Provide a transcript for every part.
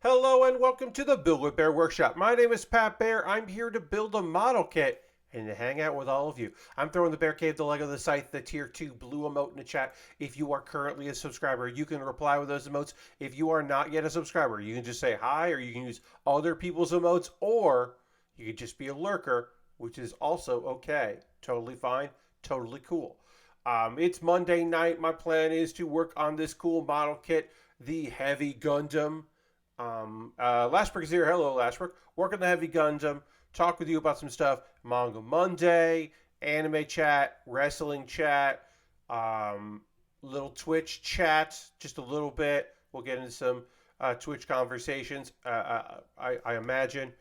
Hello and welcome to the Build with Baer Workshop. My name is Pat Baer. I'm here to build a model kit and to hang out with all of you. I'm throwing the Bear Cave, the Lego, the Scythe, the Tier 2 blue emote in the chat. If you are currently a subscriber, you can reply with those emotes. If you are not yet a subscriber, you can just say hi, or you can use other people's emotes, or you can just be a lurker, which is also okay. Totally fine, totally cool. It's Monday night. My plan is to work on this cool model kit, the Heavy Gundam. Lashbrook is here. Hello, Lashbrook. Work on the Heavy Gundam. Talk with you about some stuff. Manga Monday, anime chat, wrestling chat, little Twitch chat, just a little bit. We'll get into some Twitch conversations. I imagine.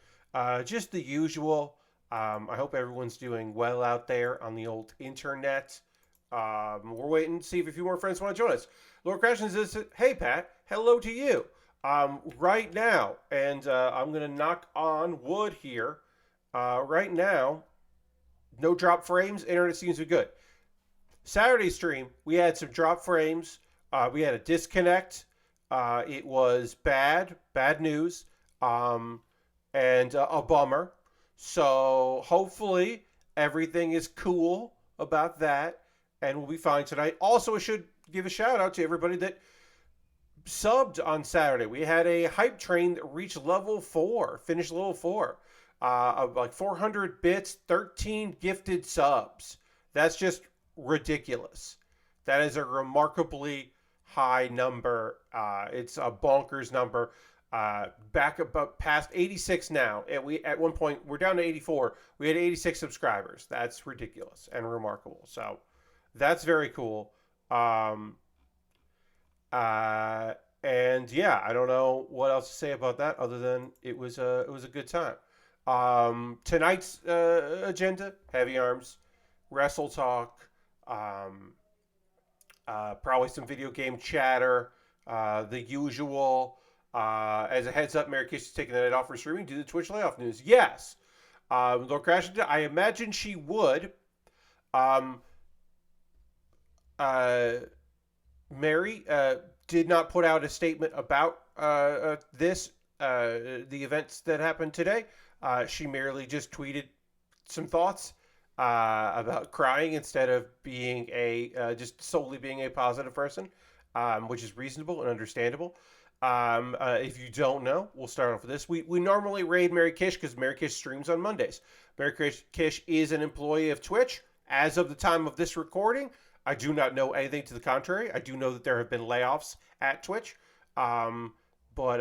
Just the usual. I hope everyone's doing well out there on the old internet. We're waiting to see if a few more friends want to join us. Lord Crashing says, "Hey Pat, hello to you." Right now, and I'm gonna knock on wood here. Right now, no drop frames. Internet seems to be good. Saturday stream, we had some drop frames. We had a disconnect. It was bad news, and a bummer. So hopefully everything is cool about that, and we'll be fine tonight. Also, I should give a shout out to everybody that subbed on Saturday. We had a hype train that reached level 4, finished level 4. Of like 400 bits, 13 gifted subs. That's just ridiculous. That is a remarkably high number. It's a bonkers number. Back about past 86 now. And we at one point we're down to 84. We had 86 subscribers. That's ridiculous and remarkable. So that's very cool. And yeah, I don't know what else to say about that other than it was a good time. Tonight's agenda: heavy arms, wrestle talk, probably some video game chatter, the usual. As a heads up, Mary Kish is taking the night off for streaming due to the Twitch layoff news. Yes, Lord Crashington, I imagine she would. Um, Mary did not put out a statement about the events that happened today. She merely just tweeted some thoughts about crying instead of being just solely being a positive person, which is reasonable and understandable. If you don't know, we'll start off with this. We normally raid Mary Kish because Mary Kish streams on Mondays. Mary Kish is an employee of Twitch. As of the time of this recording, I do not know anything to the contrary. I do know that there have been layoffs at Twitch. But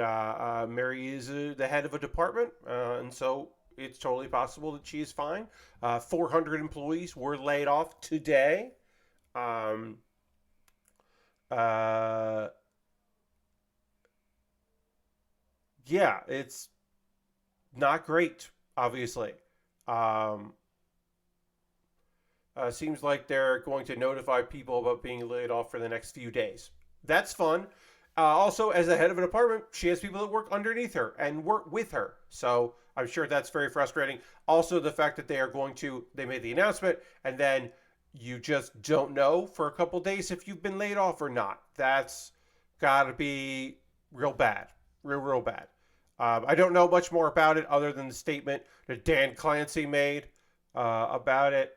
Mary is the head of a department, and so it's totally possible that she is fine. 400 employees were laid off today. Yeah, it's not great, obviously. Seems like they're going to notify people about being laid off for the next few days. That's fun. Also, as the head of an department, she has people that work underneath her and work with her. So I'm sure that's very frustrating. Also, the fact that they made the announcement and then you just don't know for a couple days if you've been laid off or not. That's got to be real bad. Real bad. I don't know much more about it other than the statement that Dan Clancy made about it,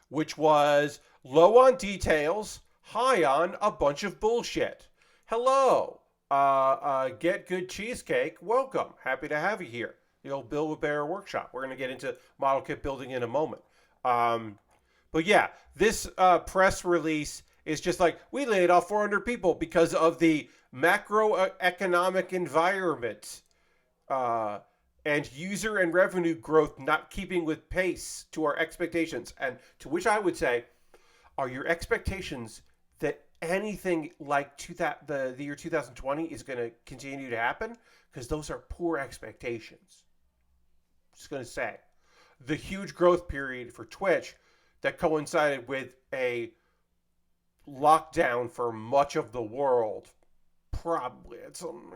which was low on details, high on a bunch of bullshit. Hello, Get Good Cheesecake. Welcome. Happy to have you here. The old Bill with Baer Workshop. We're going to get into model kit building in a moment. But yeah, this press release is just like, we laid off 400 people because of the macroeconomic environment and user and revenue growth not keeping with pace to our expectations. And to which I would say, are your expectations that anything like the year 2020 is going to continue to happen? Because those are poor expectations. Just going to say. The huge growth period for Twitch that coincided with a lockdown for much of the world probably had some,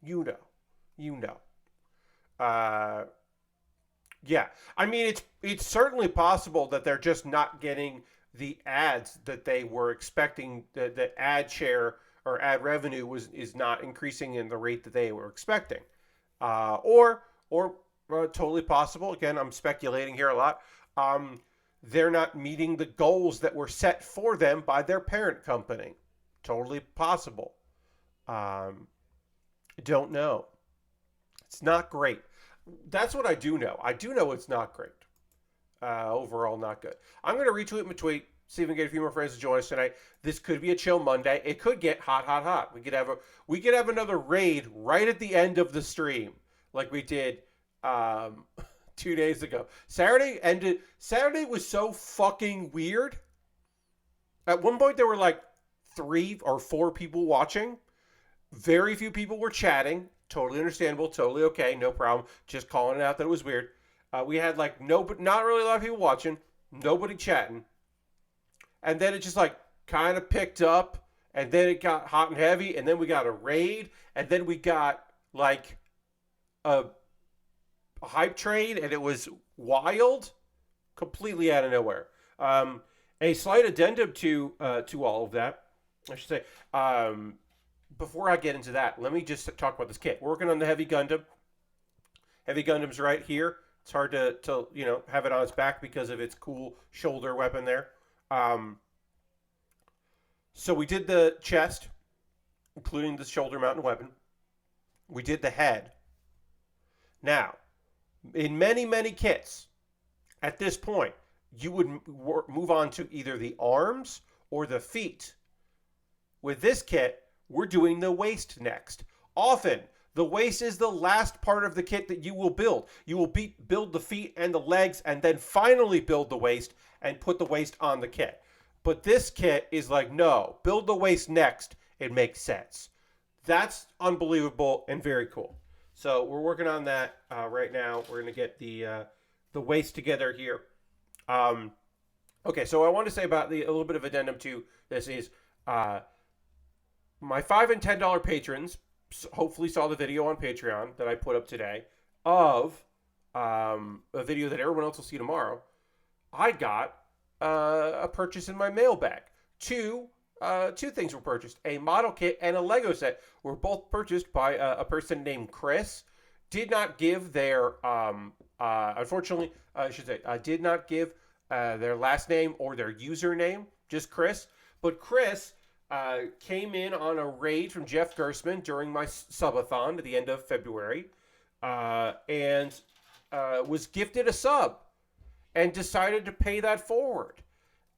you know. Yeah, I mean it's certainly possible that they're just not getting the ads that they were expecting. The ad share or ad revenue is not increasing in the rate that they were expecting, or totally possible. Again, I'm speculating here a lot. They're not meeting the goals that were set for them by their parent company. Totally possible. Don't know. It's not great. That's what I do know. I do know it's not great. Overall, not good. I'm going to retweet my tweet. See if we can get a few more friends to join us tonight. This could be a chill Monday. It could get hot, hot, hot. We could have another raid right at the end of the stream, like we did 2 days ago. Saturday ended. Saturday was so fucking weird. At one point, there were like 3 or 4 people watching. Very few people were chatting. Totally understandable. Totally okay. No problem. Just calling it out that it was weird. We had like not really a lot of people watching. Nobody chatting. And then it just like kind of picked up. And then it got hot and heavy. And then we got a raid. And then we got like a hype train. And it was wild. Completely out of nowhere. A slight addendum to all of that, I should say. Before I get into that, let me just talk about this kit. We're working on the Heavy Gundam. Heavy Gundam's right here. It's hard to have it on its back because of its cool shoulder weapon there. So we did the chest, including the shoulder mounted weapon. We did the head. Now, in many, many kits, at this point, you would move on to either the arms or the feet. With this kit, we're doing the waist next. Often, the waist is the last part of the kit that you will build. You will build the feet and the legs and then finally build the waist and put the waist on the kit. But this kit is like, no, build the waist next. It makes sense. That's unbelievable and very cool. So we're working on that right now. We're going to get the waist together here. Okay, so I want to say about a little bit of addendum to this is my $5 and $10 patrons hopefully saw the video on Patreon that I put up today of a video that everyone else will see tomorrow. I got a purchase in my mailbag. Two things were purchased. A model kit and a Lego set were both purchased by a person named Chris. Did not give their, unfortunately, I should say, did not give their last name or their username, just Chris. But Chris came in on a raid from Jeff Gersman during my subathon at the end of February and was gifted a sub and decided to pay that forward.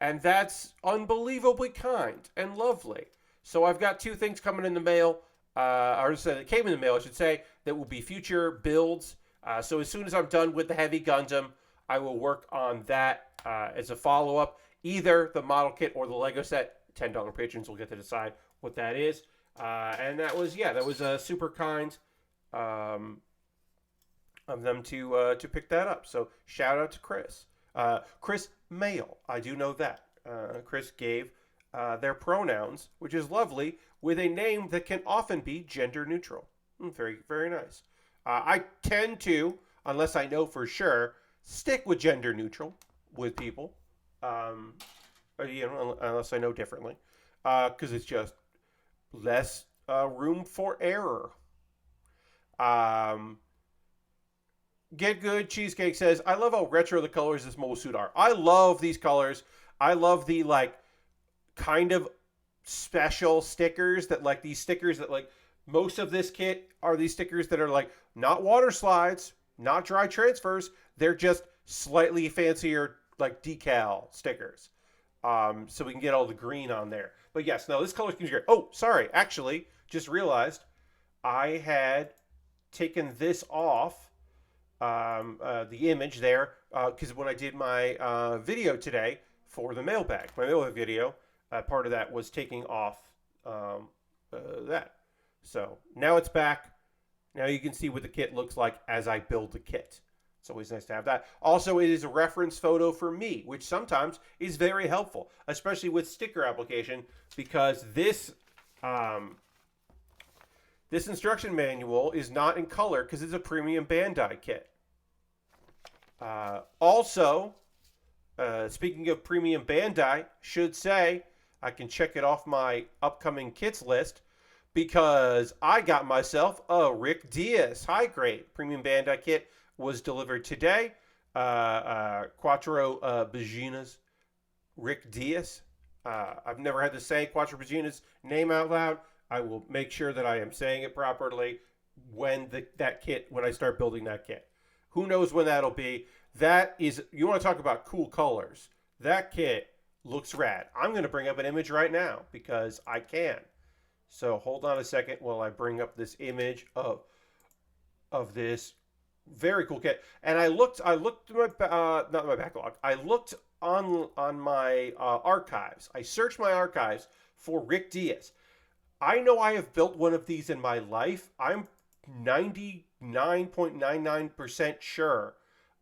And that's unbelievably kind and lovely. So I've got 2 things coming in the mail, or that came in the mail, I should say, that will be future builds. So as soon as I'm done with the Heavy Gundam, I will work on that as a follow-up. Either the model kit or the Lego set. $10 patrons will get to decide what that is. And that was super kind of them to pick that up. So shout out to Chris. Chris Mail, I do know that. Chris gave their pronouns, which is lovely, with a name that can often be gender neutral. Very, very nice. I tend to, unless I know for sure, stick with gender neutral with people. Unless I know differently, because it's just less room for error. Get Good Cheesecake says, I love how retro the colors this mobile suit are. I love these colors. I love the kind of special stickers that these stickers that most of this kit are these stickers that are not water slides, not dry transfers. They're just slightly fancier decal stickers. So we can get all the green on there. But yes, no, this color scheme's great. Oh, sorry. Actually, just realized I had taken this off the image there because when I did my video today for the mailbag, my mailbag video, part of that was taking off that. So now it's back. Now you can see what the kit looks like as I build the kit. It's always nice to have that. Also, it is a reference photo for me, which sometimes is very helpful, especially with sticker application, because this instruction manual is not in color because it's a premium Bandai kit. Also, speaking of premium Bandai, should say I can check it off my upcoming kits list because I got myself a Rick Diaz high grade premium Bandai kit. Was delivered today. Quattro Baginas Rick Diaz. I've never had to say Quattro Baginas name out loud. I will make sure that I am saying it properly when I start building that kit. Who knows when that'll be? That is, you want to talk about cool colors. That kit looks rad. I'm going to bring up an image right now because I can. So hold on a second while I bring up this image of this very cool kit. And I looked at my not my backlog. I looked on my archives. I searched my archives for Rick Diaz. I know I have built one of these in my life. I'm 99.99% sure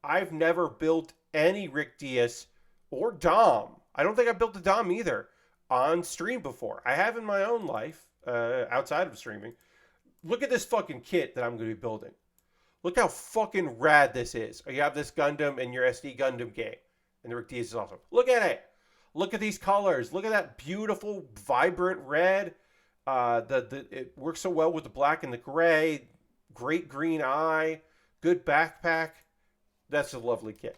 I've never built any Rick Diaz or Dom. I don't think I built a Dom either on stream before. I have in my own life, outside of streaming. Look at this fucking kit that I'm going to be building. Look how fucking rad this is. You have this Gundam in your SD Gundam game. And the Rick Diaz is awesome. Look at it. Look at these colors. Look at that beautiful, vibrant red. It works so well with the black and the gray. Great green eye. Good backpack. That's a lovely kit.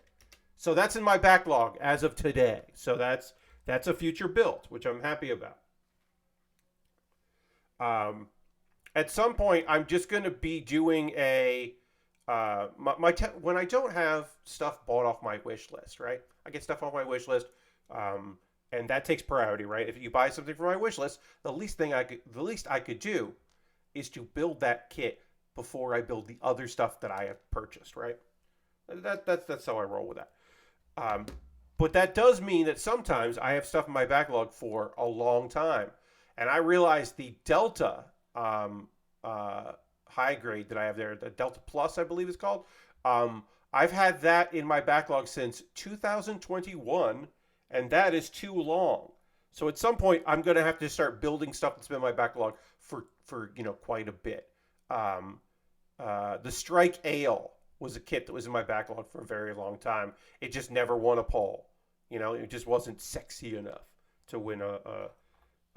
So that's in my backlog as of today. So that's a future build, which I'm happy about. At some point, I'm just going to be doing a when I don't have stuff bought off my wish list, right? I get stuff off my wish list, and that takes priority, right? If you buy something from my wish list, the least I could do is to build that kit before I build the other stuff that I have purchased, right? That's how I roll with that. But that does mean that sometimes I have stuff in my backlog for a long time, and I realize the Delta high grade that I have there, the Delta Plus, I believe it's called. I've had that in my backlog since 2021, and that is too long. So at some point, I'm going to have to start building stuff that's been in my backlog for quite a bit. The Strike Ale was a kit that was in my backlog for a very long time. It just never won a poll. It just wasn't sexy enough to win a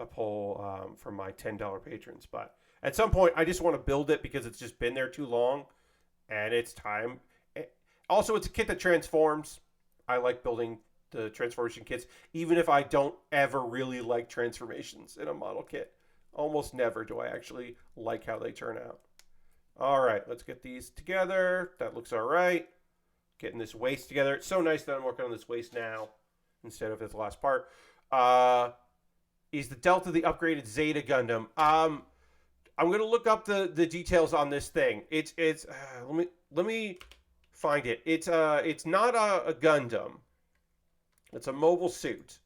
poll from my $10 patrons. But at some point, I just want to build it because it's just been there too long, and it's time. Also, it's a kit that transforms. I like building the transformation kits, even if I don't ever really like transformations in a model kit. Almost never do I actually like how they turn out. All right, let's get these together. That looks all right. Getting this waist together. It's so nice that I'm working on this waist now instead of the last part. Is the Delta the upgraded Zeta Gundam? I'm gonna look up the details on this thing. It's let me find it. It's not a Gundam. It's a mobile suit.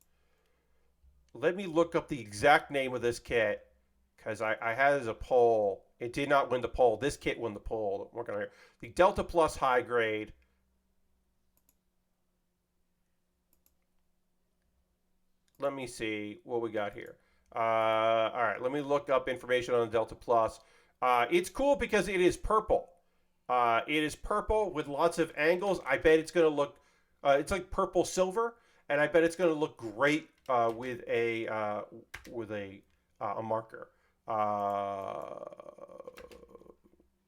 Let me look up the exact name of this kit because I had it as a poll. It did not win the poll. This kit won the poll. I'm working on here. The Delta Plus high grade. Let me see what we got here. All right, let me look up information on the Delta Plus. It's cool because it is purple. It is purple with lots of angles. I bet it's going to look, it's like purple silver, and I bet it's going to look great with a marker.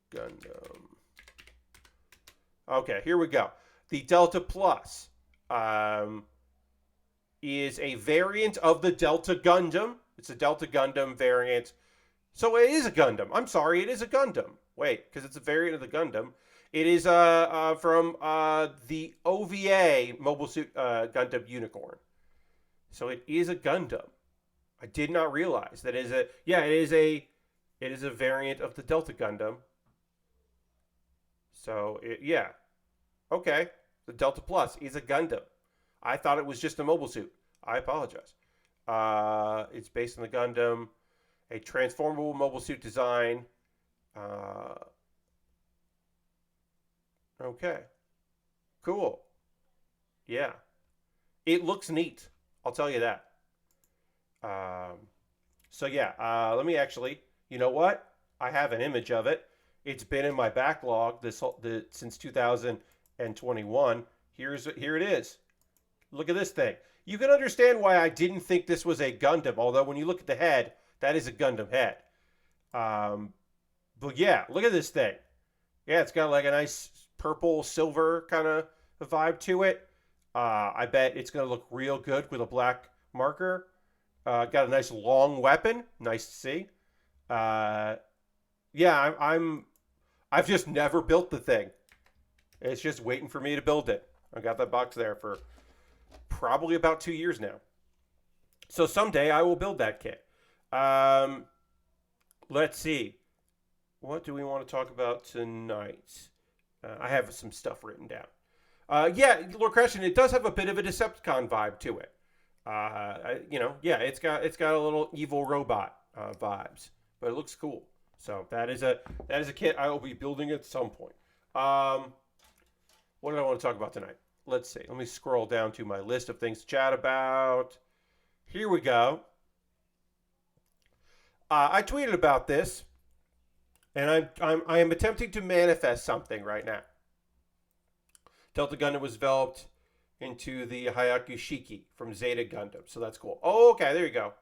Gundam. Okay, here we go. The Delta Plus is a variant of the Delta Gundam. It's a Delta Gundam variant. So it is a Gundam. I'm sorry, it is a Gundam. Wait, because it's a variant of the Gundam. It is from the OVA Mobile Suit Gundam Unicorn. So it is a Gundam. I did not realize that it is a variant of the Delta Gundam. So okay, the Delta Plus is a Gundam. I thought it was just a mobile suit. I apologize. It's based on the Gundam, a transformable mobile suit design. Okay, cool. Yeah, it looks neat. I'll tell you that. Let me actually. You know what? I have an image of it. It's been in my backlog since 2021. Here it is. Look at this thing. you can understand why I didn't think this was a Gundam. Although when you look at the head, that is a Gundam head. But yeah, look at this thing. Yeah, it's got like a nice purple silver kind of vibe to it. I bet it's gonna look real good with a black marker. Got a nice long weapon. Nice to see. Yeah, I've just never built the thing. It's just waiting for me to build it. I got that box there for probably about 2 years now. So someday I will build that kit. Let's see. What do we want to talk about tonight? I have some stuff written down. Yeah, Lord Crescent, it does have a bit of a Decepticon vibe to it. Yeah, it's got a little evil robot vibes, but it looks cool. So that is a kit I will be building at some point. What do I want to talk about tonight? Let's see. Let me scroll down to my list of things to chat about. Here we go. I tweeted about this, and I am attempting to manifest something right now. Delta Gundam was developed into the Hyaku Shiki from Zeta Gundam, so that's cool. Oh, okay, there you go.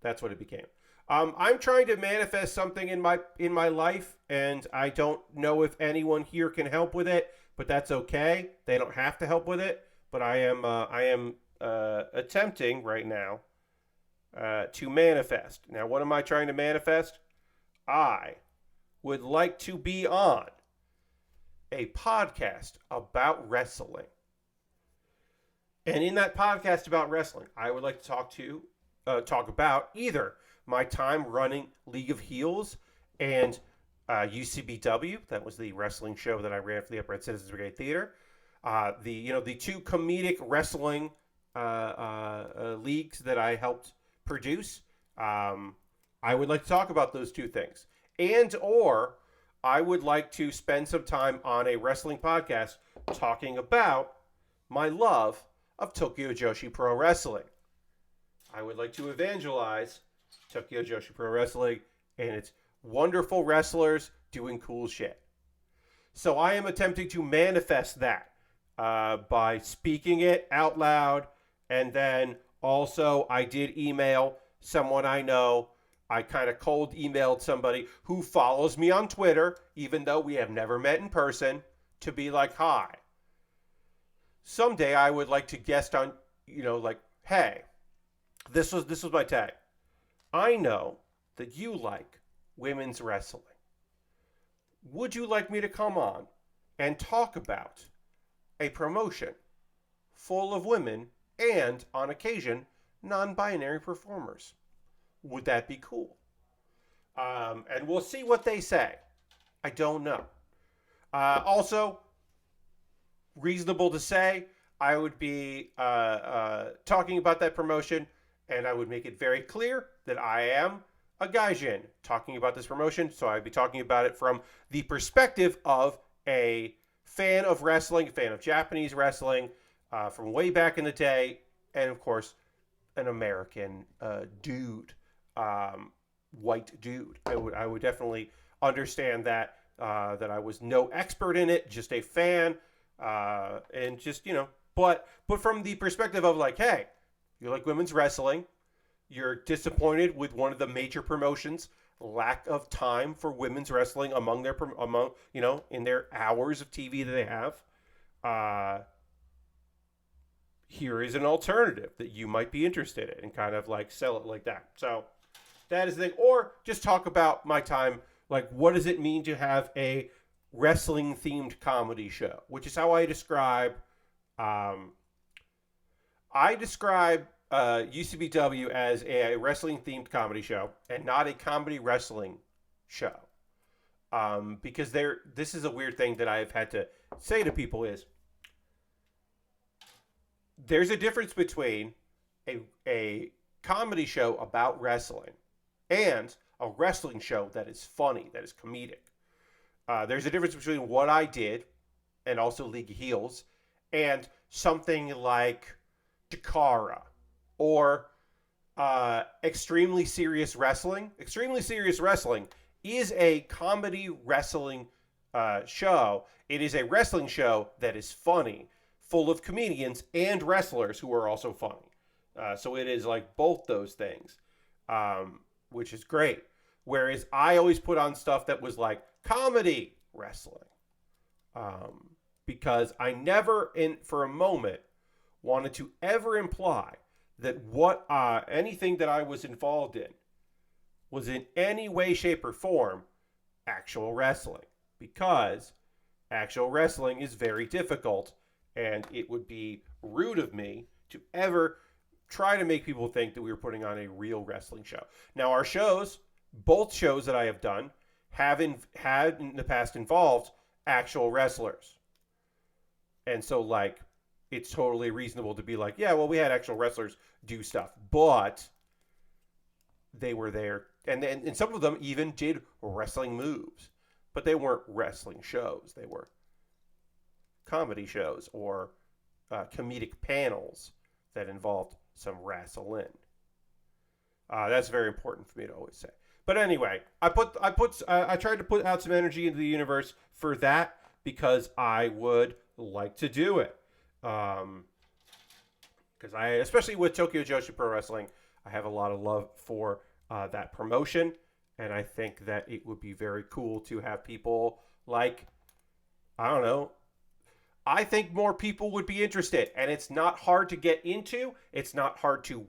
That's what it became. I'm trying to manifest something in my life, and I don't know if anyone here can help with it, but that's okay. They don't have to help with it, but I am attempting right now to manifest. Now, what am I trying to manifest? I would like to be on a podcast about wrestling. And in that podcast about wrestling, I would like to talk about either my time running League of Heels and UCBW. That was the wrestling show that I ran for the Upright Citizens Brigade Theater. The two comedic wrestling leagues that I helped produce. I would like to talk about those two things. And or I would like to spend some time on a wrestling podcast talking about my love of Tokyo Joshi Pro Wrestling. I would like to evangelize Tokyo Joshi Pro Wrestling and its wonderful wrestlers doing cool shit. So I am attempting to manifest that by speaking it out loud. And then also I did email someone I know. I kind of cold emailed somebody who follows me on Twitter, even though we have never met in person, to be like, hi. Someday I would like to guest on, hey, this was my tag. I know that you like women's wrestling. Would you like me to come on and talk about a promotion full of women and, on occasion, non-binary performers? Would that be cool? And we'll see what they say. I don't know. Also, reasonable to say, I would be talking about that promotion, and I would make it very clear that I am a gaijin talking about this promotion. So I'd be talking about it from the perspective of a fan of wrestling, a fan of Japanese wrestling from way back in the day, and of course, an American dude. White dude. I would definitely understand that I was no expert in it, just a fan, and just but from the perspective of like, hey, you like women's wrestling, you're disappointed with one of the major promotions' lack of time for women's wrestling among in their hours of TV that they have. Here is an alternative that you might be interested in, and kind of like sell it like that. So that is the thing. Or just talk about my time, like what does it mean to have a wrestling themed comedy show, which is how I describe UCBW as a wrestling themed comedy show and not a comedy wrestling show. Because this is a weird thing that I've had to say to people is there's a difference between a comedy show about wrestling and a wrestling show that is funny, that is comedic. There's a difference between what I did and also League of Heels and something like Takara or Extremely Serious Wrestling. Extremely Serious Wrestling is a comedy wrestling show. It is a wrestling show that is funny full of comedians and wrestlers who are also funny. So it is like both those things, which is great. Whereas I always put on stuff that was like comedy wrestling, because I never, for a moment, wanted to ever imply that anything that I was involved in was in any way, shape, or form actual wrestling, because actual wrestling is very difficult, and it would be rude of me to ever try to make people think that we were putting on a real wrestling show. Now, our shows, both shows that I have done, had in the past involved actual wrestlers. And so, like, it's totally reasonable to be like, yeah, well, we had actual wrestlers do stuff, but they were there. And some of them even did wrestling moves, but they weren't wrestling shows. They were comedy shows or comedic panels that involved some wrestling. That's very important for me to always say. But anyway, I tried to put out some energy into the universe for that because I would like to do it. Because especially with Tokyo Joshi Pro Wrestling, I have a lot of love for that promotion, and I think that it would be very cool to have people like, I don't know, I think more people would be interested, and it's not hard to get into. It's not hard to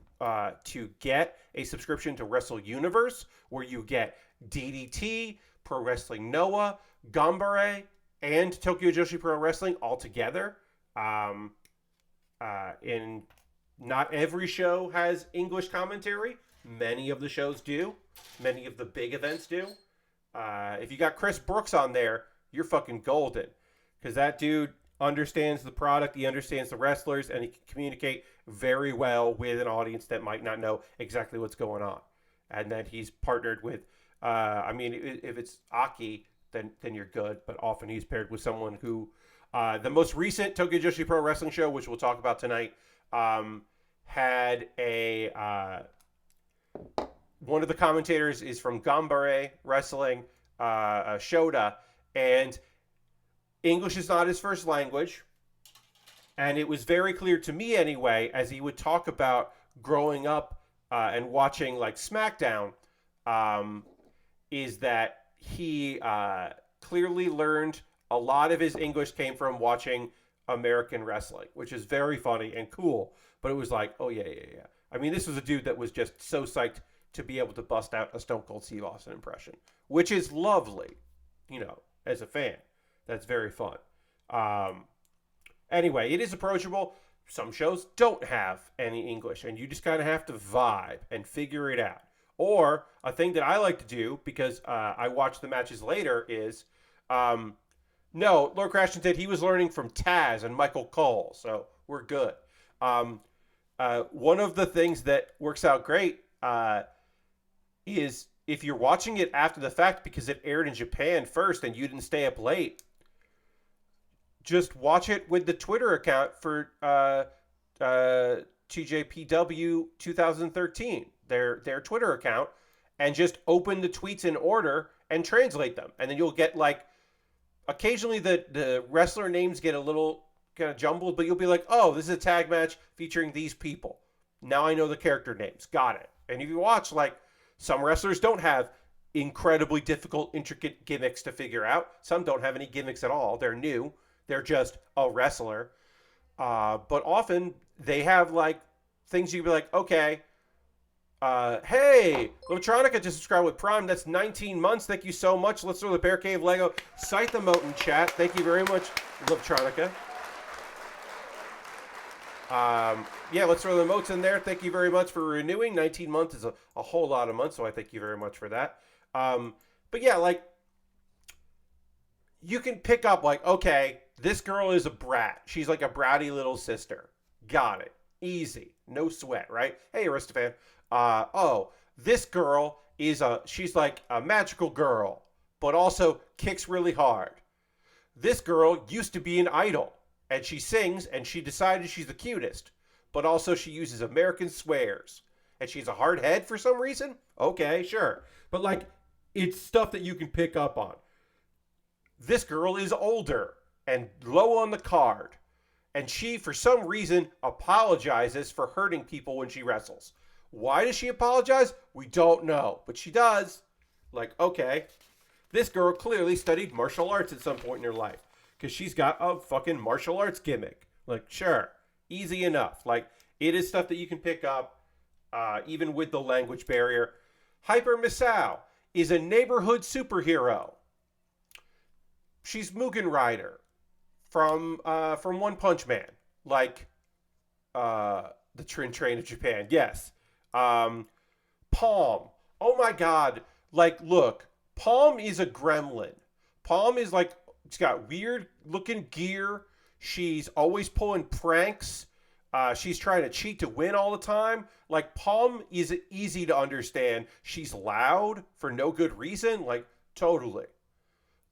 get a subscription to Wrestle Universe, where you get DDT, Pro Wrestling Noah, Gambare, and Tokyo Joshi Pro Wrestling all together. And not every show has English commentary. Many of the shows do. Many of the big events do. If you got Chris Brooks on there, you're fucking golden, because that dude understands the product, he understands the wrestlers, and he can communicate very well with an audience that might not know exactly what's going on. And then he's partnered with, if it's Aki, then you're good, but often he's paired with someone who, the most recent Tokyo Joshi Pro Wrestling show, which we'll talk about tonight, had one of the commentators is from Gambare Wrestling, Shoda, and English is not his first language, and it was very clear to me anyway, as he would talk about growing up and watching like SmackDown, is that he clearly learned a lot of his English came from watching American wrestling, which is very funny and cool. But it was like, oh yeah. I mean, this was a dude that was just so psyched to be able to bust out a Stone Cold Steve Austin impression, which is lovely, as a fan. That's very fun. Anyway, it is approachable. Some shows don't have any English, and you just kind of have to vibe and figure it out. Or a thing that I like to do, because I watch the matches later, is no, Lord Crashton said he was learning from Taz and Michael Cole, so we're good. One of the things that works out great is if you're watching it after the fact because it aired in Japan first and you didn't stay up late, just watch it with the Twitter account for TJPW 2013, their Twitter account, and just open the tweets in order and translate them. And then you'll get like, occasionally the wrestler names get a little kind of jumbled, but you'll be like, oh, this is a tag match featuring these people. Now I know the character names. Got it. And if you watch, like, some wrestlers don't have incredibly difficult, intricate gimmicks to figure out. Some don't have any gimmicks at all. They're new. They're just a wrestler. But often they have, like, things you'd be like, okay, hey, Electronica just subscribed with Prime. That's 19 months. Thank you so much. Let's throw the Bear Cave Lego Scythe emote in chat. Thank you very much, Electronica. Yeah, let's throw the emotes in there. Thank you very much for renewing. 19 months is a whole lot of months, so I thank you very much for that. But yeah, like, you can pick up, like, okay, this girl is a brat. She's like a bratty little sister. Got it. Easy. No sweat, right? Hey, Aristofan. This girl she's like a magical girl, but also kicks really hard. This girl used to be an idol, and she sings, and she decided she's the cutest, but also she uses American swears, and she's a hard head for some reason? Okay, sure. But, like, it's stuff that you can pick up on. This girl is older and low on the card, And she, for some reason, apologizes for hurting people when she wrestles. Why does she apologize? We don't know, but she does. Like, okay, this girl clearly studied martial arts at some point in her life because she's got a fucking martial arts gimmick. Like, sure, easy enough. Like, it is stuff that you can pick up, even with the language barrier. Hyper Misao is a neighborhood superhero. She's Mugen Rider from One Punch Man, like the Train of Japan. Yes. Palm. Oh my God. Like, look, Palm is a gremlin. Palm is like, she's got weird looking gear. She's always pulling pranks. She's trying to cheat to win all the time. Like, Palm is easy to understand. She's loud for no good reason. Like, totally.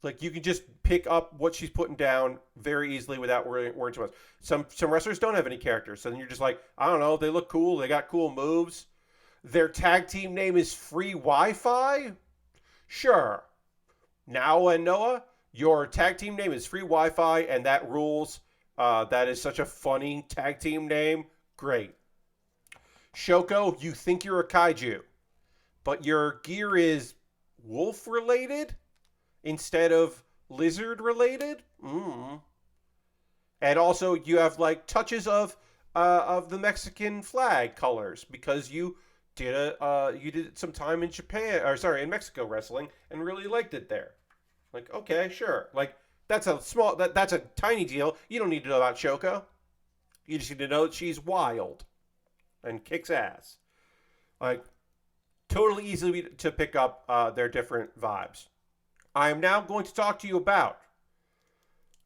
Like, you can just pick up what she's putting down very easily without worrying too much. Some wrestlers don't have any characters. So then you're just like, I don't know, they look cool. They got cool moves. Their tag team name is Free Wi-Fi? Sure. Now and Noah, your tag team name is Free Wi-Fi, and that rules. That is such a funny tag team name. Great. Shoko, you think you're a kaiju, but your gear is wolf-related instead of lizard-related? And also, you have, like, touches of the Mexican flag colors because you did some time in in Mexico wrestling and really liked it there. Like, okay, sure. Like, that's a tiny deal. You don't need to know about Shoko. You just need to know that she's wild and kicks ass. Like, totally easy to pick up their different vibes. I am now going to talk to you about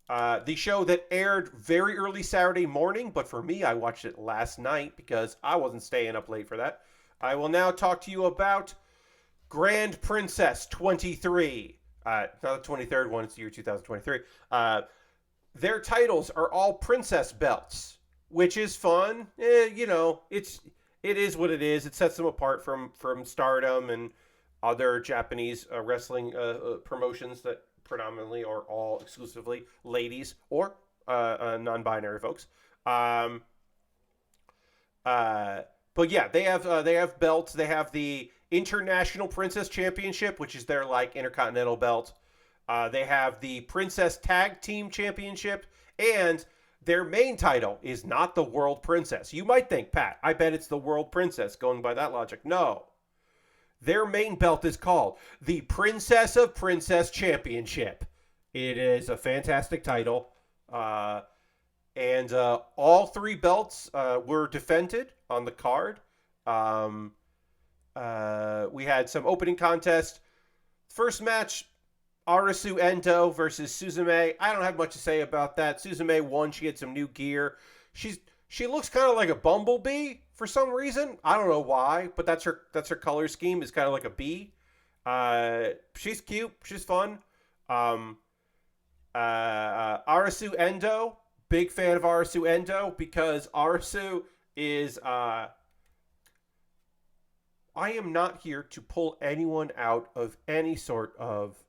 the show that aired very early Saturday morning, but for me, I watched it last night because I wasn't staying up late for that. I will now talk to you about Grand Princess 23. Not the 23rd one, it's the year 2023. Their titles are all princess belts, which is fun. You know, it is what it is. It sets them apart from Stardom and other Japanese wrestling promotions that predominantly are all exclusively ladies or non-binary folks. But yeah, they have belts. They have the International Princess Championship, which is their like intercontinental belt. They have the Princess Tag Team Championship, and their main title is not the World Princess. You might think, Pat, I bet it's the World Princess, going by that logic. No. Their main belt is called the Princess of Princess Championship. It is a fantastic title. And all three belts were defended on the card. We had some opening contest. First match, Arasu Endo versus Suzume. I don't have much to say about that. Suzume won. She had some new gear. She looks kind of like a bumblebee for some reason. I don't know why, but that's her color scheme is kind of like a bee. She's cute. She's fun. Arasu Endo. Big fan of Arasu Endo because Arasu is I am not here to pull anyone out of any sort of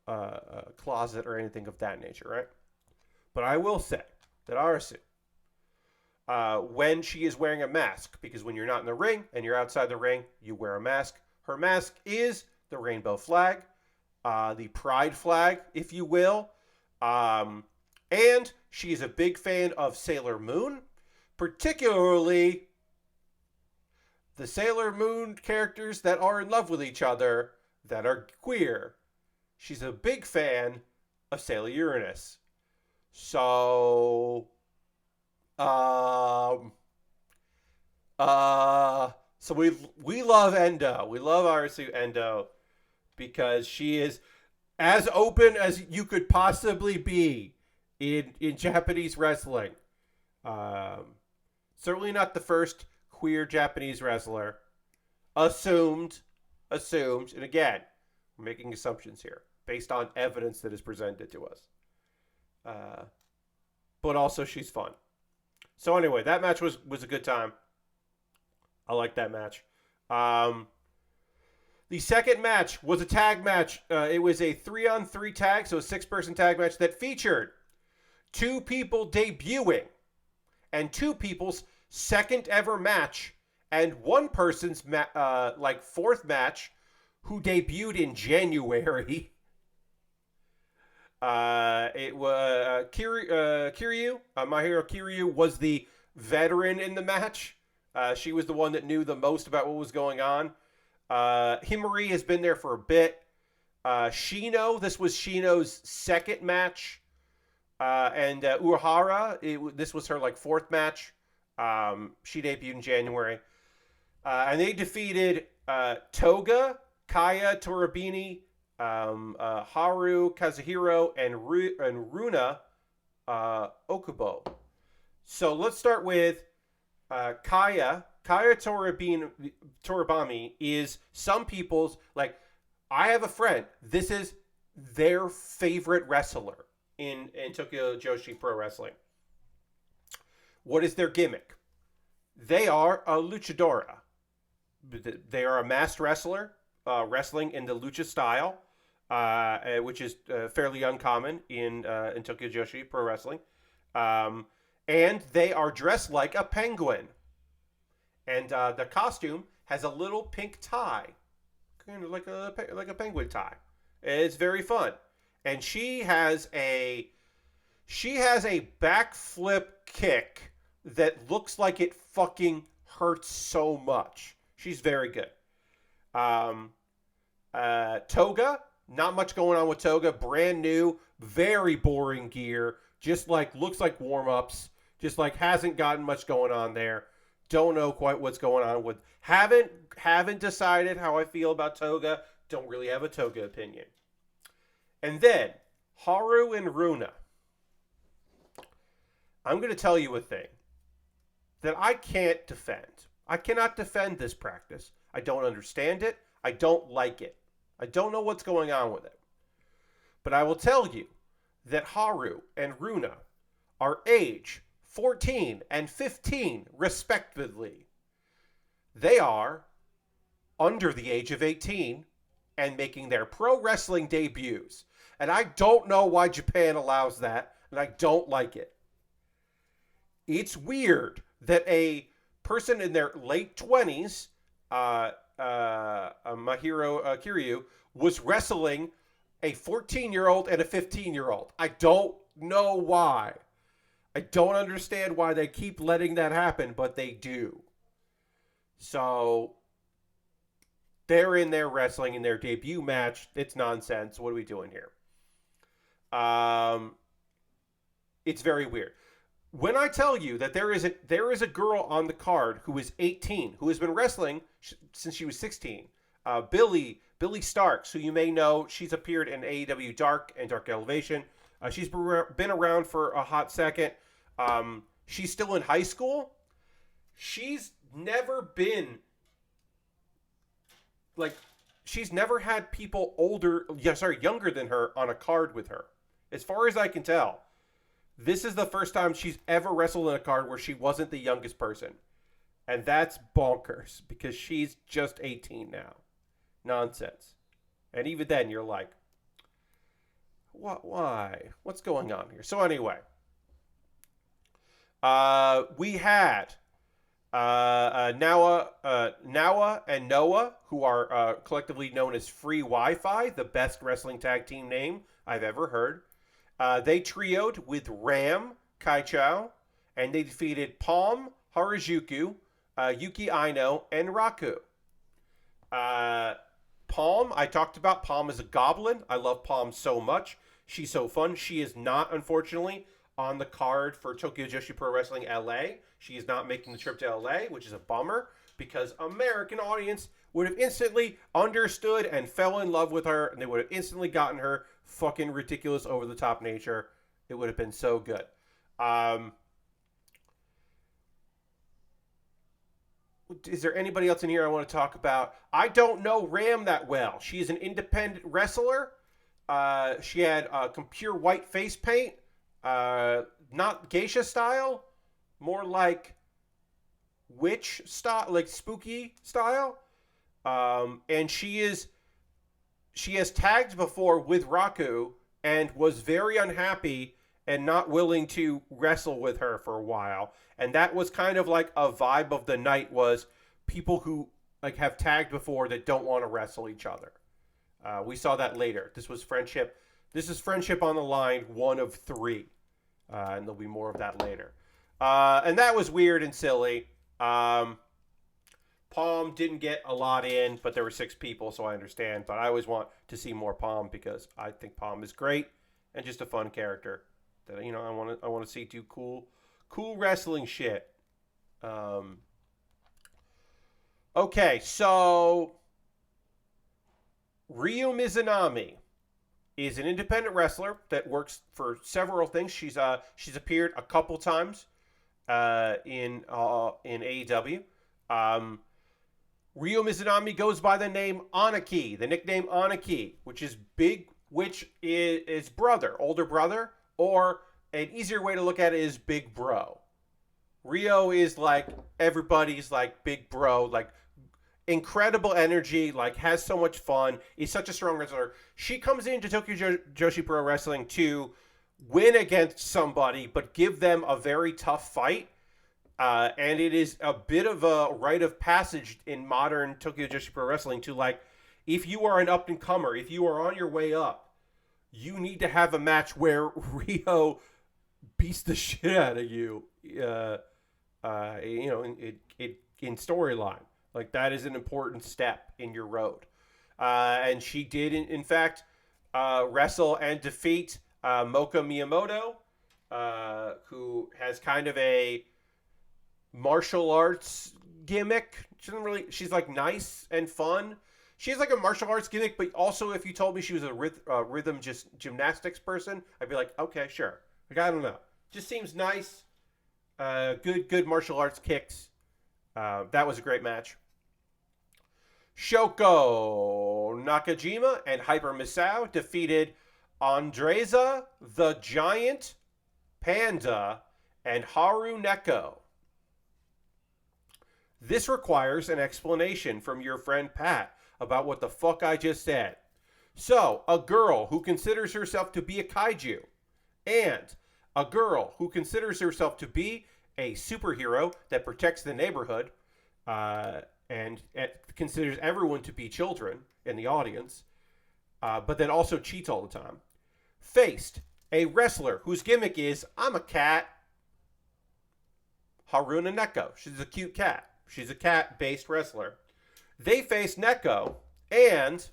closet or anything of that nature, right? But I will say that Arasu, when she is wearing a mask, because when you're not in the ring and you're outside the ring, you wear a mask. Her mask is the rainbow flag, the pride flag, if you will. And she is a big fan of Sailor Moon, particularly the Sailor Moon characters that are in love with each other that are queer. She's a big fan of Sailor Uranus. So, so we love Endo. We love Arasu Endo because she is as open as you could possibly be in Japanese wrestling. Certainly not the first queer Japanese wrestler. Assumed. And again, we're making assumptions here based on evidence that is presented to us. But also she's fun. So anyway, that match was a good time. I like that match. The second match was a tag match. It was a 3-on-3 tag, so a 6-person tag match that featured 2 people debuting and two people's second ever match, and one person's fourth match, who debuted in January. It was Kiryu. My hero Kiryu was the veteran in the match. She was the one that knew the most about what was going on. Himari has been there for a bit. Shino, this was Shino's second match. And Urahara, this was her fourth match. She debuted in January. And they defeated Toga, Kaya Torabini, Haru Kazuhiro, and Runa Okubo. So let's start with Kaya. Kaya Torabami is some people's, I have a friend. This is their favorite wrestler in Tokyo Joshi Pro Wrestling. What is their gimmick? They are a luchadora. They are a masked wrestler, wrestling in the lucha style, which is fairly uncommon in Tokyo Joshi Pro Wrestling. And they are dressed like a penguin. And the costume has a little pink tie, kind of like a penguin tie. It's very fun. And she has a backflip kick that looks like it fucking hurts so much. She's very good. Toga, not much going on with Toga. Brand new, very boring gear. Just looks like warm-ups. Just hasn't gotten much going on there. Don't know quite what's going on with. Haven't decided how I feel about Toga. Don't really have a Toga opinion. And then Haru and Runa. I'm going to tell you a thing that I can't defend. I cannot defend this practice. I don't understand it. I don't like it. I don't know what's going on with it. But I will tell you that Haru and Runa are age 14 and 15, respectively. They are under the age of 18 and making their pro wrestling debuts. And I don't know why Japan allows that, and I don't like it. It's weird that a person in their late 20s, Mahiro Kiryu, was wrestling a 14-year-old and a 15-year-old. I don't know why. I don't understand why they keep letting that happen, but they do. So they're in there wrestling in their debut match. It's nonsense. What are we doing here? It's very weird. When I tell you that there is a girl on the card who is 18, who has been wrestling since she was 16, Billy Starks, who you may know, she's appeared in AEW Dark and Dark Elevation. She's been around for a hot second. She's still in high school. She's never been she's never had people younger than her on a card with her. As far as I can tell, this is the first time she's ever wrestled in a card where she wasn't the youngest person. And that's bonkers because she's just 18 now. Nonsense. And even then, you're like, what? Why? What's going on here? So anyway, we had Nawa and Noah, who are collectively known as Free Wi-Fi, the best wrestling tag team name I've ever heard. They trioed with Ram Kaichou, and they defeated Palm, Harajuku, Yuki Aino, and Raku. Palm, I talked about. Palm is a goblin. I love Palm so much. She's so fun. She is not, unfortunately, on the card for Tokyo Joshi Pro Wrestling LA. She is not making the trip to LA, which is a bummer, because American audience would have instantly understood and fell in love with her, and they would have instantly gotten her fucking ridiculous over-the-top nature. It would have been so good. Is there anybody else in here I want to talk about? I don't know Ram that well. She's an independent wrestler. She had pure white face paint. Not geisha style. More like witch style, like spooky style. And she has tagged before with Raku and was very unhappy and not willing to wrestle with her for a while. And that was kind of like a vibe of the night, was people who like have tagged before that don't want to wrestle each other. We saw that later. This was friendship. This is friendship on the line, one of three. And there'll be more of that later. And that was weird and silly. Palm didn't get a lot in, but there were 6 people, so I understand. But I always want to see more Palm because I think Palm is great and just a fun character that I want to see do cool wrestling shit. Okay, so Ryo Mizunami is an independent wrestler that works for several things. She's appeared a couple times in AEW. Ryo Mizunami goes by the name Anaki, the nickname Anaki, which is brother, older brother, or an easier way to look at it is big bro. Ryo is like everybody's like big bro, like incredible energy, like has so much fun, is such a strong wrestler. She comes into Tokyo Joshi Pro Wrestling to win against somebody, but give them a very tough fight. And it is a bit of a rite of passage in modern Tokyo Joshi Pro Wrestling to, like, if you are an up-and-comer, if you are on your way up, you need to have a match where Ryo beats the shit out of you, in storyline. Like, that is an important step in your road. And she did, in fact, wrestle and defeat Moka Miyamoto, who has kind of a martial arts gimmick. She's like nice and fun. She has like a martial arts gimmick, but also if you told me she was a rhythm gymnastics person, I'd be like, okay, sure. Like, I don't know. Just seems nice. Good martial arts kicks. That was a great match. Shoko Nakajima and Hyper Misao defeated Andreza the Giant Panda and Haru Neko. This requires an explanation from your friend Pat about what the fuck I just said. So, a girl who considers herself to be a kaiju and a girl who considers herself to be a superhero that protects the neighborhood and considers everyone to be children in the audience, but then also cheats all the time, faced a wrestler whose gimmick is, I'm a cat, Haruna Neko. She's a cute cat. She's a cat-based wrestler. They faced Neko, and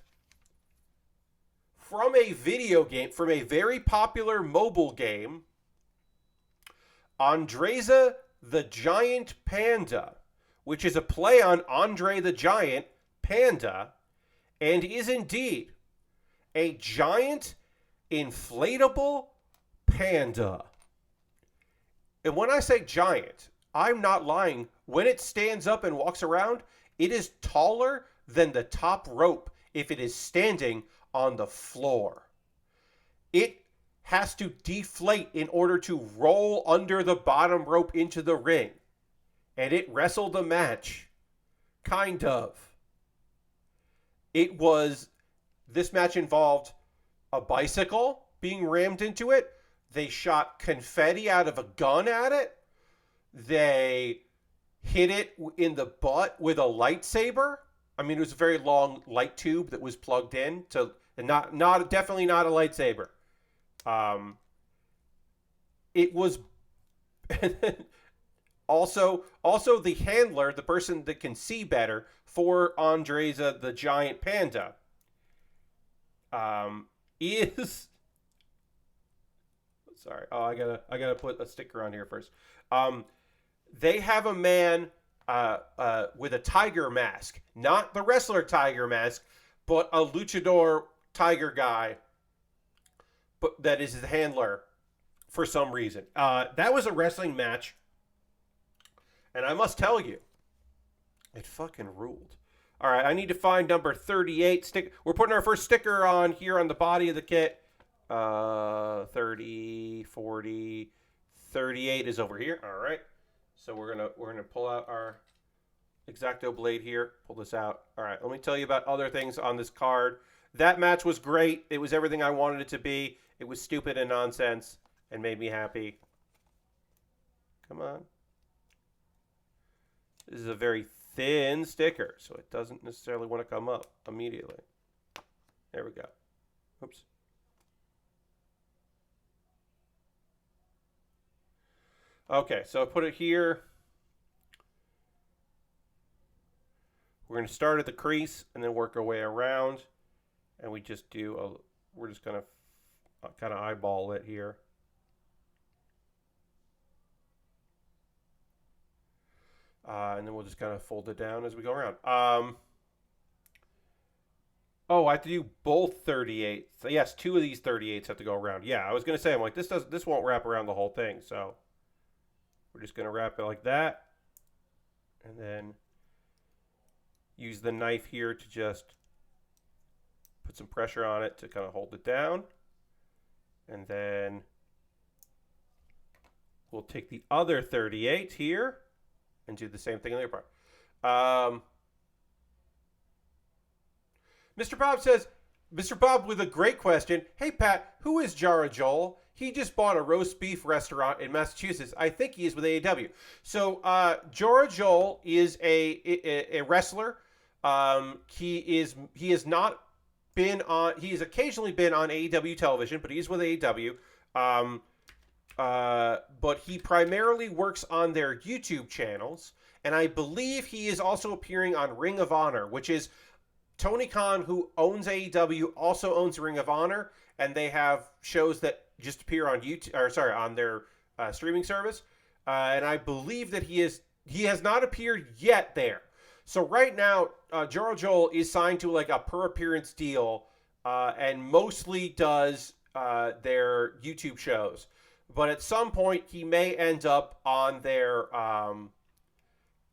from a video game, from a very popular mobile game, Andreza the Giant Panda, which is a play on Andre the Giant Panda, and is indeed a giant inflatable panda. And when I say giant, I'm not lying. When it stands up and walks around, it is taller than the top rope if it is standing on the floor. It has to deflate in order to roll under the bottom rope into the ring. And it wrestled a match. Kind of. This match involved a bicycle being rammed into it. They shot confetti out of a gun at it. They hit it in the butt with a lightsaber. I mean, it was a very long light tube that was plugged in to, and definitely not a lightsaber. It was also the handler, the person that can see better for Andreza the Giant Panda, is sorry. Oh, I gotta put a sticker on here first. They have a man with a tiger mask, not the wrestler tiger mask, but a luchador tiger guy, but that is the handler for some reason. That was a wrestling match, and I must tell you, it fucking ruled. All right, I need to find number 38. We're putting our first sticker on here on the body of the kit. 30, 40, 38 is over here. All right. So we're gonna pull out our X-Acto blade here. Pull this out. All right. Let me tell you about other things on this card. That match was great. It was everything I wanted it to be. It was stupid and nonsense, and made me happy. Come on. This is a very thin sticker, so it doesn't necessarily want to come up immediately. There we go. Oops. Okay, so I put it here. We're going to start at the crease and then work our way around. And we just do we're just going to kind of eyeball it here. And then we'll just kind of fold it down as we go around. Oh, I have to do both 38s. So yes, 2 of these 38s have to go around. Yeah, I was going to say, I'm like, this won't wrap around the whole thing. So we're just going to wrap it like that. And then use the knife here to just put some pressure on it to kind of hold it down. And then we'll take the other 38 here and do the same thing on the other part. Mr. Bob says, Mr. Bob with a great question. Hey, Pat, who is Jara Joel? He just bought a roast beef restaurant in Massachusetts. I think he is with AEW. So Jara Joel is a wrestler. He has not been on. He has occasionally been on AEW television, but he's with AEW. But he primarily works on their YouTube channels, and I believe he is also appearing on Ring of Honor, which is Tony Khan, who owns AEW, also owns Ring of Honor, and they have shows that just appear on YouTube, or sorry, on their streaming service. And I believe that he has not appeared yet there. So right now, Jara Joel is signed to like a per appearance deal, and mostly does their YouTube shows. But at some point, he may end up on their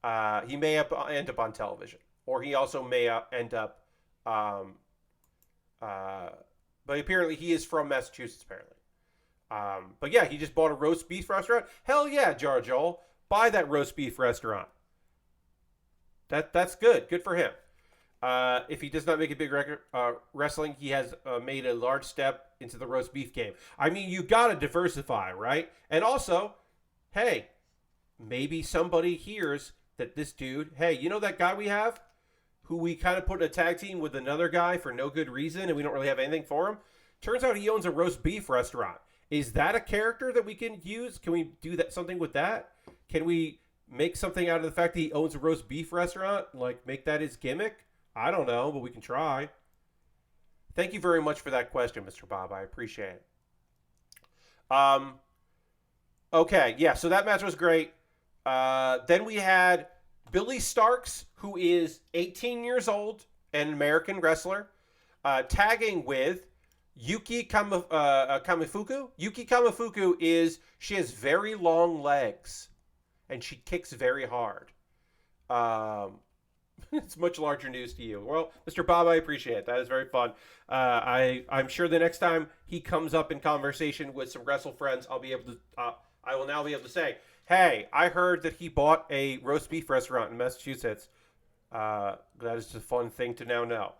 end up on television, or he also may end up. But apparently, he is from Massachusetts. Apparently, but yeah, he just bought a roast beef restaurant. Hell yeah, Jara Joel, buy that roast beef restaurant. That's good. Good for him. If he does not make a big record wrestling, he has made a large step into the roast beef game. I mean, you got to diversify, right? And also, hey, maybe somebody hears that this dude, hey, you know that guy we have who we kind of put in a tag team with another guy for no good reason and we don't really have anything for him? Turns out he owns a roast beef restaurant. Is that a character that we can use? Can we do that something with that? Can we make something out of the fact that he owns a roast beef restaurant? Like, make that his gimmick? I don't know, but we can try. Thank you very much for that question, Mr. Bob. I appreciate it. Okay, yeah, so that match was great. Then we had Billy Starks, who is 18 years old, an American wrestler, tagging with Yuki Kamifuku. Yuki Kamifuku she has very long legs, and she kicks very hard. It's much larger news to you. Well, Mr. Bob, I appreciate it. That is very fun. I'm sure the next time he comes up in conversation with some wrestle friends, I will now be able to say, hey, I heard that he bought a roast beef restaurant in Massachusetts. That is a fun thing to now know.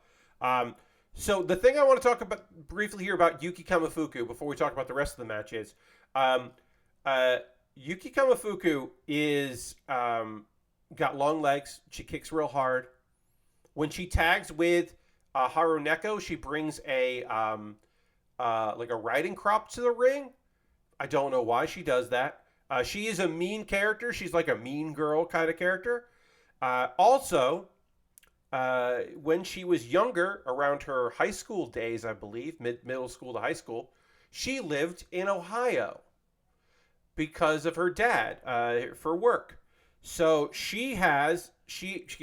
So the thing I want to talk about briefly here about Yuki Kamifuku before we talk about the rest of the match is Yuki Kamifuku is got long legs. She kicks real hard. When she tags with Haru Neko, she brings a like a riding crop to the ring. I don't know why she does that. She is a mean character. She's like a mean girl kind of character. Also, when she was younger, around her high school days, I believe, middle school to high school, she lived in Ohio because of her dad for work. So she can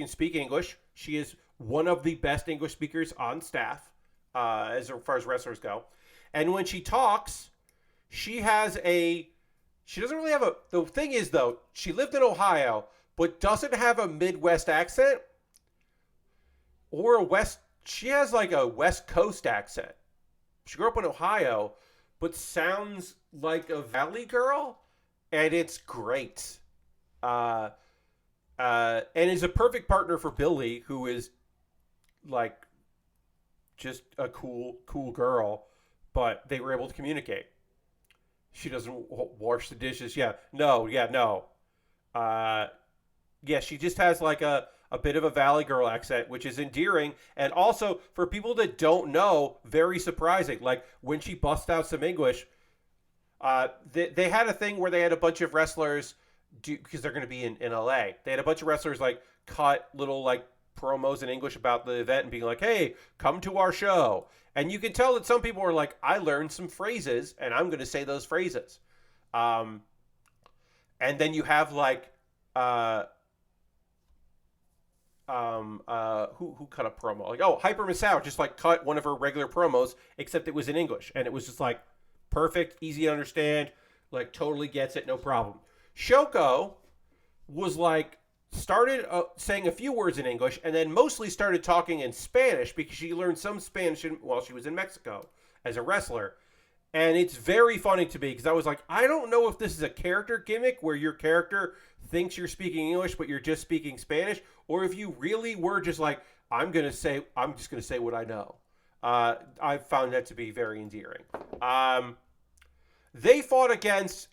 speak English. She is one of the best English speakers on staff as far as wrestlers go. And when she talks, she doesn't really have the thing is, though, she lived in Ohio, but doesn't have a Midwest accent or she has like a West Coast accent. She grew up in Ohio, but sounds like a Valley girl, and it's great. And is a perfect partner for Billy, who is like just a cool girl, but they were able to communicate. She doesn't wash the dishes. Yeah. No. Yeah. No. Uh, yeah. She just has like a bit of a Valley Girl accent, which is endearing, and also for people that don't know, very surprising. Like when she busts out some English, they had a thing where they had a bunch of wrestlers do because they're going to be in LA. They had a bunch of wrestlers like cut little like promos in English about the event and being like, "Hey, come to our show." And you can tell that some people are like, "I learned some phrases and I'm going to say those phrases." Um, and then you have like uh, who cut a promo like, oh, Hyper Misao just like cut one of her regular promos except it was in English and it was just like perfect, easy to understand, like totally gets it, no problem. Shoko was like started saying a few words in English and then mostly started talking in Spanish because she learned some Spanish while she was in Mexico as a wrestler. And it's very funny to me because I was like, I don't know if this is a character gimmick where your character thinks you're speaking English but you're just speaking Spanish, or if you really were just like, I'm just gonna say what I know. I found that to be very endearing. They fought against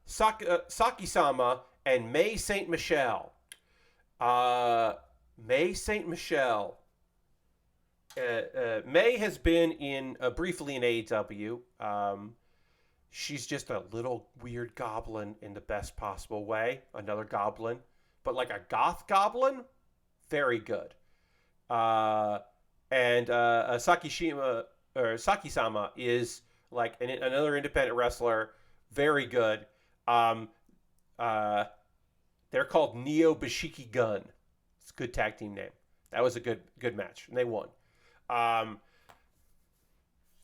Saki-sama and May Saint Michelle. May Saint Michelle. May has been in briefly in AEW. She's just a little weird goblin in the best possible way. Another goblin, but like a goth goblin. Very good. And Saki-sama is like another independent wrestler. Very good. They're called Neo Bashiki Gun. It's a good tag team name. That was a good match, and they won.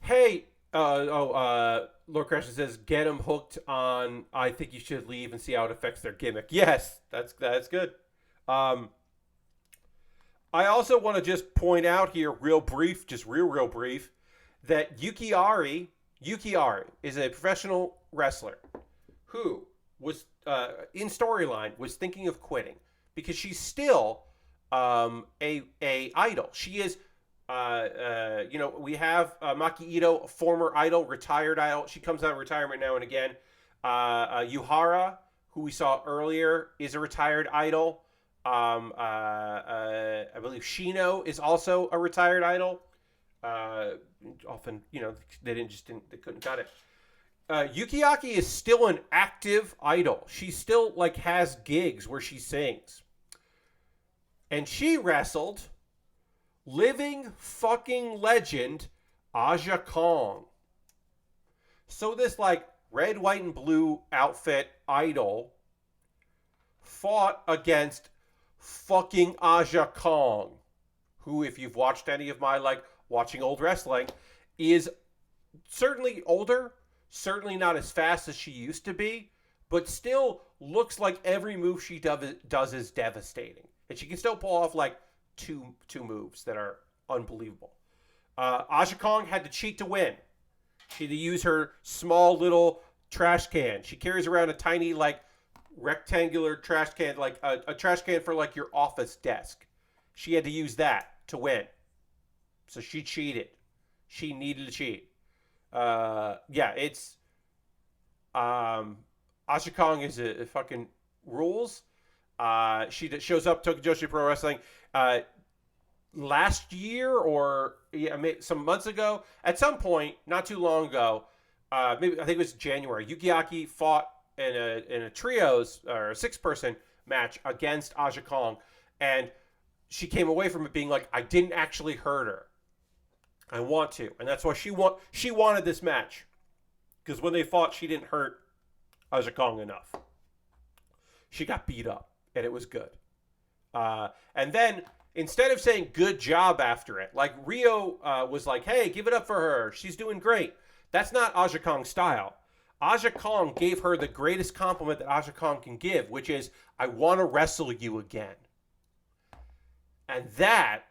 Hey, Lord Crasher says, get them hooked on I think you should leave and see how it affects their gimmick. Yes, that's good. I also want to just point out here, real brief, that Yukiari is a professional wrestler who was in storyline was thinking of quitting because she's still a idol. She is. We have Maki Ito, a former idol, retired idol. She comes out of retirement now and again. Yuhara, who we saw earlier, is a retired idol. I believe Shino is also a retired idol. Often, they couldn't cut it. Yukiaki is still an active idol. She still has gigs where she sings. And she wrestled living fucking legend Aja Kong. So this red, white, and blue outfit idol fought against fucking Aja Kong, who, if you've watched any of my watching old wrestling, is certainly older, certainly not as fast as she used to be, but still looks like every move she does is devastating. And she can still pull off two moves that are unbelievable. Aja Kong had to cheat to win. She had to use her small little trash can. She carries around a tiny rectangular trash can, a trash can for your office desk. She had to use that to win. So she cheated. She needed to cheat. It's Aja Kong is a fucking rules. She shows up Tokijoshi Pro Wrestling last year or some months ago. At some point, not too long ago, maybe I think it was January. Yukiaki fought in a trios or a 6-person match against Aja Kong, and she came away from it being like, I didn't actually hurt her. I want to, and that's why she wanted this match, because when they fought, she didn't hurt Aja Kong enough. She got beat up, and it was good. And then instead of saying good job after it, Rio was like, hey, give it up for her. She's doing great. That's not Aja Kong's style. Aja Kong gave her the greatest compliment that Aja Kong can give, which is, I want to wrestle you again. And that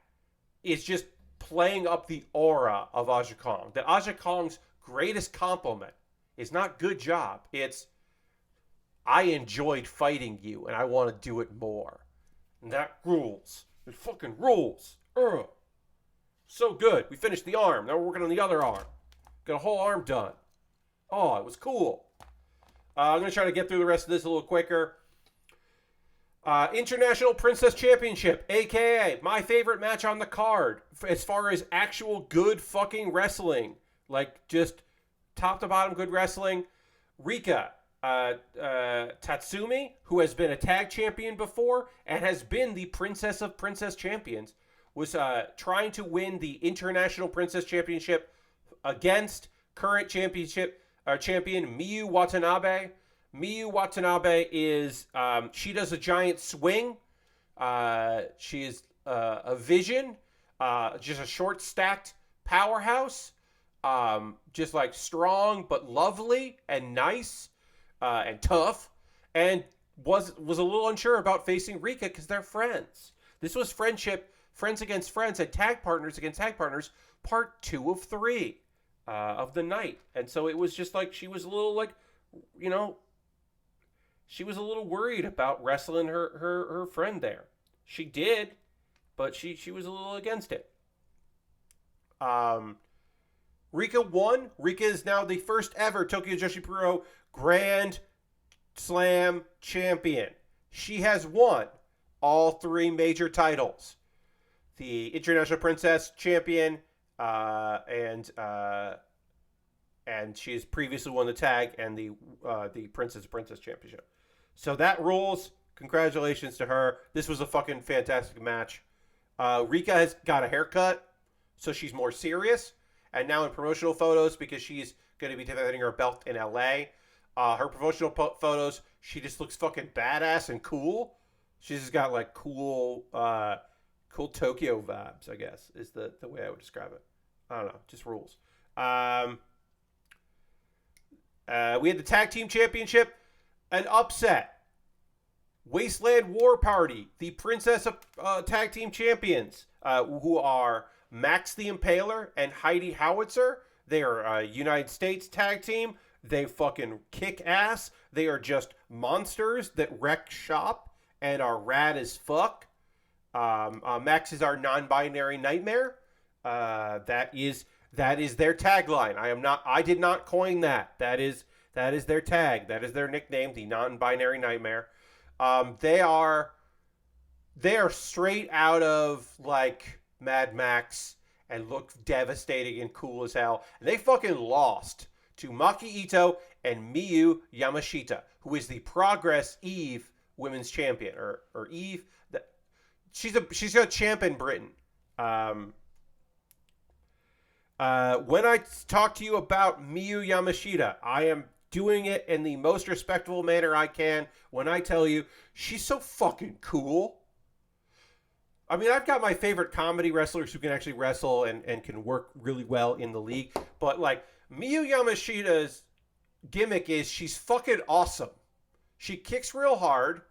is just playing up the aura of Aja Kong. That Aja Kong's greatest compliment is not good job. It's, I enjoyed fighting you and I want to do it more. And that rules. It fucking rules. Ugh. So good. We finished the arm. Now we're working on the other arm. Got a whole arm done. Oh, it was cool. I'm going to try to get through the rest of this a little quicker. International Princess Championship, a.k.a. my favorite match on the card as far as actual good fucking wrestling. Like, just top to bottom good wrestling. Rika Tatsumi, who has been a tag champion before and has been the Princess of Princess Champions, was trying to win the International Princess Championship against current champion Miyu Watanabe. Miyu Watanabe is, she does a giant swing. She is a vision, just a short stacked powerhouse. Just like strong but lovely and nice and tough. And was a little unsure about facing Rika because they're friends. This was friendship, friends against friends, and tag partners against tag partners, part 2 of 3 of the night. And so it was just like she was a little like, you know, she was a little worried about wrestling her friend there. She did, but she was a little against it. Rika won. Rika is now the first ever Tokyo Joshi Pro Grand Slam champion. She has won all 3 major titles. The International Princess champion, and she has previously won the tag and the Princess Championship. So that rules. Congratulations to her. This was a fucking fantastic match. Rika has got a haircut, so she's more serious. And now in promotional photos, because she's going to be defending her belt in LA, her promotional photos, she just looks fucking badass and cool. She's just got like cool Tokyo vibes, I guess, is the way I would describe it. I don't know, just rules. We had the Tag Team Championship, an upset. Wasteland War Party, the Princess Tag Team Champions, who are Max the Impaler and Heidi Howitzer. They are a United States tag team. They fucking kick ass. They are just monsters that wreck shop and are rad as fuck. Max is our non-binary nightmare. That is their tagline. I did not coin that. That is their tag. That is their nickname, the non-binary nightmare. They are straight out of like Mad Max and look devastating and cool as hell. And they fucking lost to Maki Ito and Miyu Yamashita, who is the Progress Eve Women's Champion, or Eve. She's a champ in Britain. When I talk to you about Miyu Yamashita, I am doing it in the most respectful manner I can when I tell you she's so fucking cool. I mean, I've got my favorite comedy wrestlers who can actually wrestle and can work really well in the league. But, like, Miyu Yamashita's gimmick is she's fucking awesome. She kicks real hard,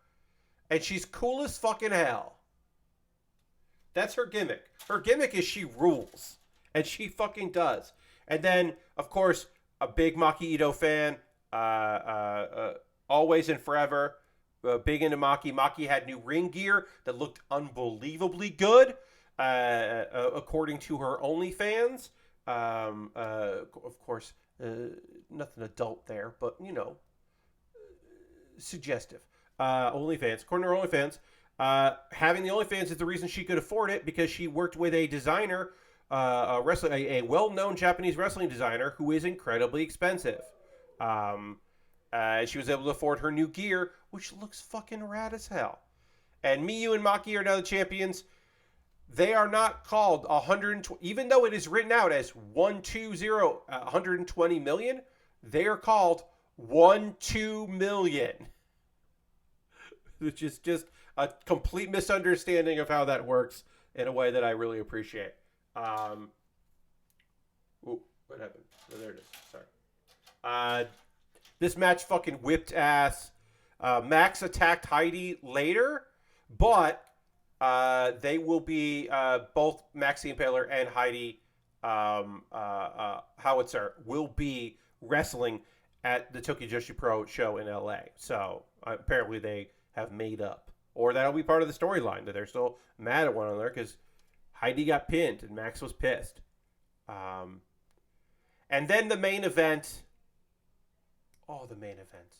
and she's cool as fucking hell. That's her gimmick. Her gimmick is she rules. And she fucking does. And then, of course, a big Maki Ito fan. Always and forever. Big into Maki. Maki had new ring gear that looked unbelievably good, according to her OnlyFans. Of course, nothing adult there, but, you know, suggestive. OnlyFans. According to her OnlyFans, having the OnlyFans is the reason she could afford it, because she worked with a designer, a well-known Japanese wrestling designer who is incredibly expensive. She was able to afford her new gear, which looks fucking rad as hell. And Miyu and Maki are now the champions. They are not called 120, even though it is written out as 120 million. They are called 12 million, which is just a complete misunderstanding of how that works in a way that I really appreciate. Ooh, what happened? Oh, there it is. Sorry. This match fucking whipped ass. Max attacked Heidi later, but they will be both Max the Impaler and Heidi Howitzer will be wrestling at the Tokyo Joshi Pro show in LA. So apparently they have made up, or that'll be part of the storyline that they're still mad at one another because Heidi got pinned and Max was pissed. And then the main event. Oh, the main event.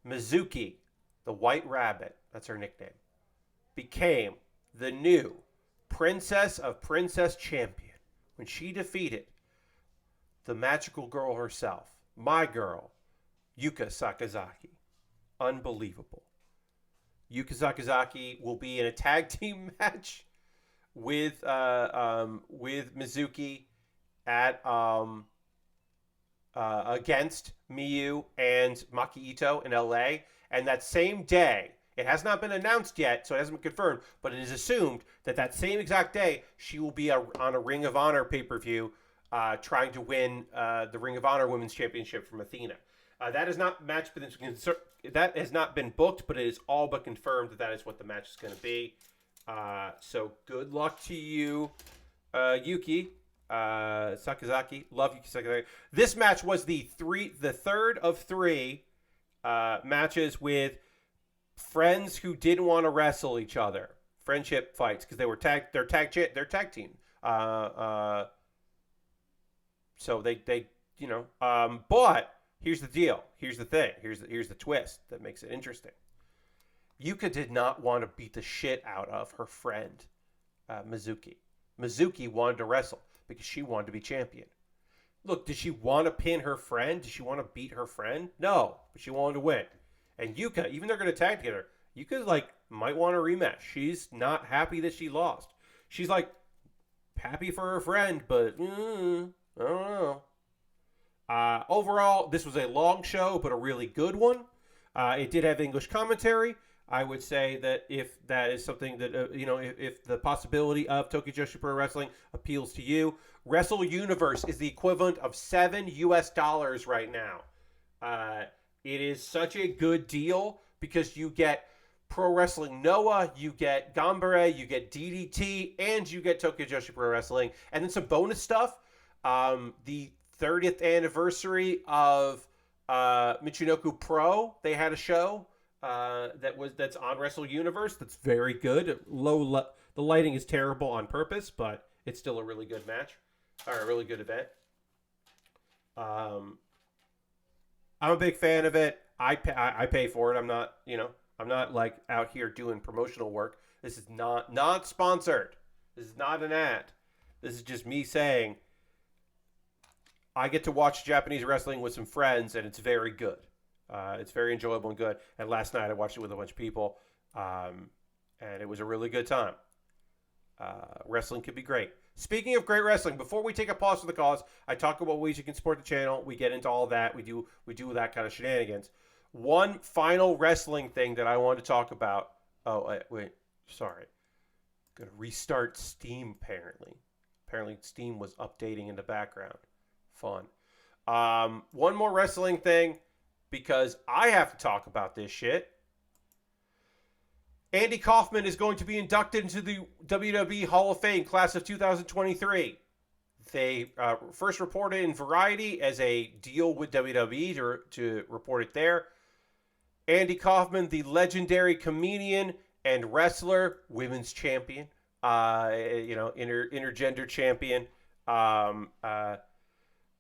Mizuki, the White Rabbit, that's her nickname, became the new Princess of Princess Champion when she defeated the magical girl herself, my girl, Yuka Sakazaki. Unbelievable. Yuka Sakazaki will be in a tag team match with Mizuki at against Miyu and Maki Ito in LA. And that same day, it has not been announced yet, so it hasn't been confirmed, but it is assumed that that same exact day, she will be on a Ring of Honor pay-per-view trying to win the Ring of Honor Women's Championship from Athena. That has not been booked, but it is all but confirmed that is what the match is going to be. So good luck to you, Yuki Sakazaki. Love Yuki Sakazaki. This match was the third of three matches with friends who didn't want to wrestle each other. Friendship fights because they're tag team. So they but here's the deal. Here's the thing. Here's the twist that makes it interesting. Yuka did not want to beat the shit out of her friend, Mizuki. Mizuki wanted to wrestle because she wanted to be champion. Look, did she want to pin her friend? Did she want to beat her friend? No, but she wanted to win. And Yuka, even they're going to tag together, Yuka might want a rematch. She's not happy that she lost. She's happy for her friend, but I don't know. Overall, this was a long show, but a really good one. It did have English commentary. I would say that if that is something that, if the possibility of Tokyo Joshi Pro Wrestling appeals to you, Wrestle Universe is the equivalent of $7 right now. It is such a good deal because you get Pro Wrestling Noah, you get Gambare, you get DDT, and you get Tokyo Joshi Pro Wrestling. And then some bonus stuff. The 30th anniversary of Michinoku Pro, they had a show that's on Wrestle Universe that's very good. The lighting is terrible on purpose, but it's still a really good match or a really good event. I'm a big fan of it. I pay for it. I'm not out here doing promotional work. This is not sponsored. This is not an ad. This is just me saying I get to watch Japanese wrestling with some friends, and it's very good. It's very enjoyable and good. And last night I watched it with a bunch of people, and it was a really good time. Wrestling can be great. Speaking of great wrestling, before we take a pause for the cause, I talk about ways you can support the channel. We get into all that. We do that kind of shenanigans. One final wrestling thing that I want to talk about. Oh, wait. Sorry. Going to restart Steam, apparently. Apparently Steam was updating in the background. Fun. One more wrestling thing, because I have to talk about this shit. Andy Kaufman is going to be inducted into the WWE Hall of Fame class of 2023. They first reported in Variety as a deal with WWE to report it there. Andy Kaufman, the legendary comedian and wrestler, women's champion, intergender champion,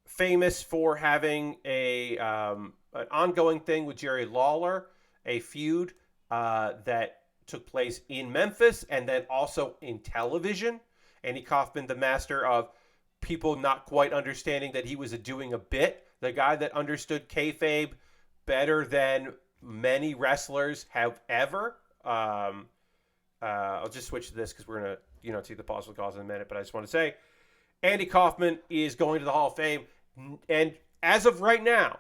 famous for having an ongoing thing with Jerry Lawler, a feud that took place in Memphis and then also in television. Andy Kaufman, the master of people not quite understanding that he was doing a bit, the guy that understood kayfabe better than many wrestlers have ever. I'll just switch to this because we're going to take the pause for the cause in a minute, but I just want to say Andy Kaufman is going to the Hall of Fame, and as of right now,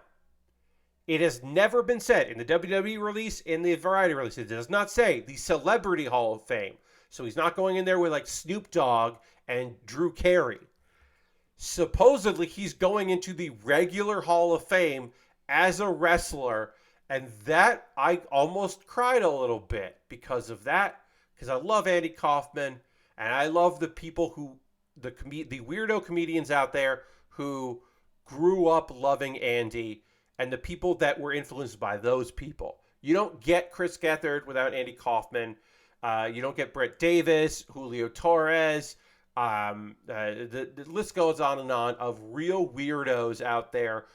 it has never been said in the WWE release, in the Variety release. It does not say the Celebrity Hall of Fame. So he's not going in there with Snoop Dogg and Drew Carey. Supposedly, he's going into the regular Hall of Fame as a wrestler. And that, I almost cried a little bit because of that. Because I love Andy Kaufman. And I love the people the weirdo comedians out there who grew up loving Andy, and the people that were influenced by those people. You don't get Chris Gethard without Andy Kaufman. You don't get Brett Davis, Julio Torres. The list goes on and on of real weirdos out there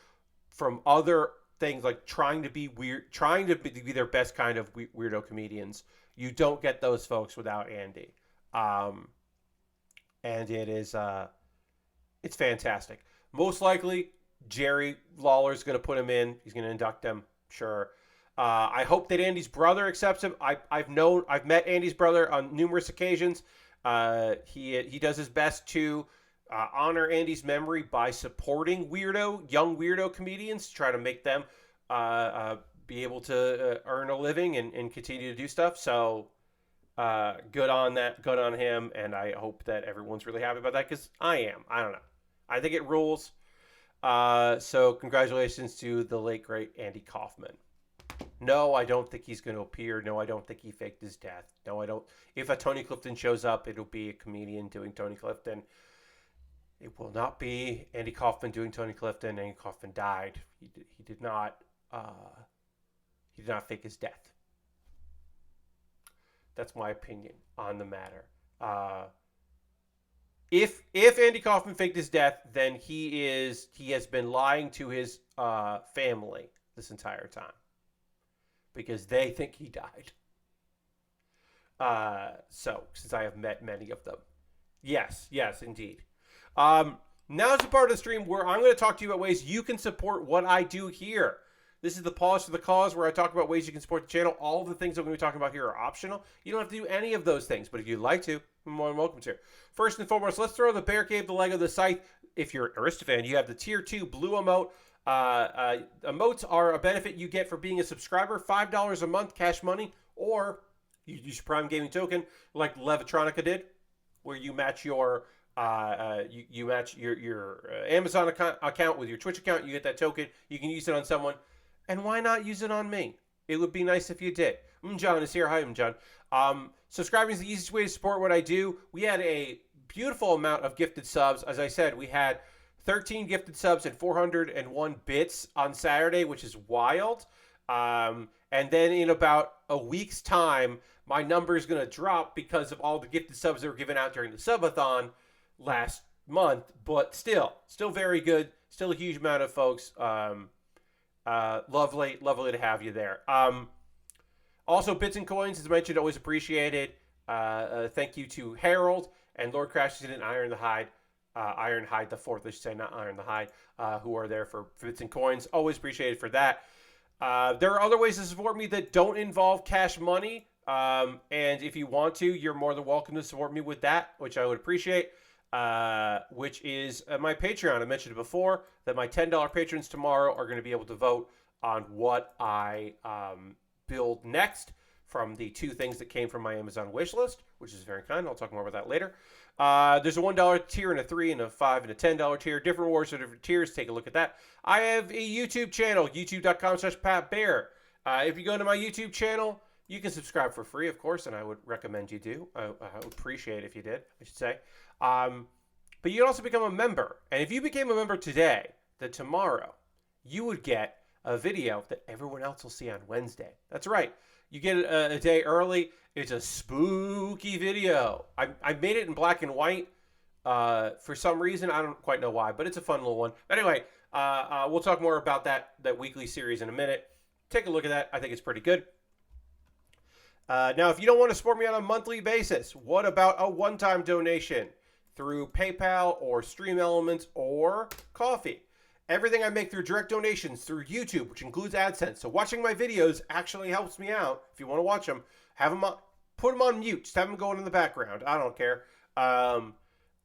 from other things like trying to be weird, trying to be their best kind of weirdo comedians. You don't get those folks without Andy. And it's fantastic. Most likely, Jerry Lawler's going to put him in. He's going to induct him. Sure. I hope that Andy's brother accepts him. I've met Andy's brother on numerous occasions. He does his best to honor Andy's memory by supporting young weirdo comedians to try to make them be able to earn a living and continue to do stuff. So good on that. Good on him. And I hope that everyone's really happy about that because I am. I don't know. I think it rules. So congratulations to the late, great Andy Kaufman. No, I don't think he's going to appear. No, I don't think he faked his death. No, I don't. If a Tony Clifton shows up, it'll be a comedian doing Tony Clifton. It will not be Andy Kaufman doing Tony Clifton. Andy Kaufman died. He did not fake his death. That's my opinion on the matter. If Andy Kaufman faked his death, then he has been lying to his family this entire time because they think he died. So since I have met many of them, yes, indeed. Now's the part of the stream where I'm going to talk to you about ways you can support what I do here. This is the Pause for the Cause, where I talk about ways you can support the channel. All of the things I'm going to be talking about here are optional. You don't have to do any of those things, but if you'd like to, you're more than welcome to. First and foremost, let's throw the Bear Cave, the Lego, the Scythe. If you're an Aristofan, you have the Tier 2 Blue Emote. Emotes are a benefit you get for being a subscriber. $5 a month, cash money, or you use your Prime Gaming token like Levitronica did, where you match your you match your Amazon account with your Twitch account. You get that token. You can use it on someone. And why not use it on me? It would be nice if you did. John is here. Hi, John. Subscribing is the easiest way to support what I do. We had a beautiful amount of gifted subs. As I said, we had 13 gifted subs and 401 bits on Saturday, which is wild. And then in about a week's time, my number is going to drop because of all the gifted subs that were given out during the subathon last month. But still very good. Still a huge amount of folks. Lovely to have you there. Also, bits and coins, as mentioned, always appreciated. Thank you to Harold and Lord Crashington and Ironhide the Fourth, I should say, not Iron the Hide, who are there for bits and coins. Always appreciated for that. There are other ways to support me that don't involve cash money. And if you want to, you're more than welcome to support me with that, which I would appreciate. Which is my Patreon. I mentioned it before that my $10 patrons tomorrow are going to be able to vote on what I build next from the two things that came from my Amazon wish list, which is very kind. I'll talk more about that later. There's a $1 tier and a $3 and a $5 and a $10 tier. Different rewards for different tiers. Take a look at that. I have a YouTube channel, youtube.com/PatBear. If you go to my YouTube channel, you can subscribe for free, of course, and I would recommend you do. I would appreciate it if you did, I should say. But you can also become a member. And if you became a member today, then tomorrow you would get a video that everyone else will see on Wednesday. That's right. You get it a day early. It's a spooky video. I made it in black and white for some reason. I don't quite know why, but it's a fun little one. Anyway, we'll talk more about that weekly series in a minute. Take a look at that. I think it's pretty good. Now, if you don't want to support me on a monthly basis, what about a one-time donation through PayPal or Stream Elements or Coffee? Everything I make through direct donations through YouTube, which includes AdSense. So watching my videos actually helps me out. If you want to watch them, have them on, put them on mute. Just have them going in the background. I don't care. My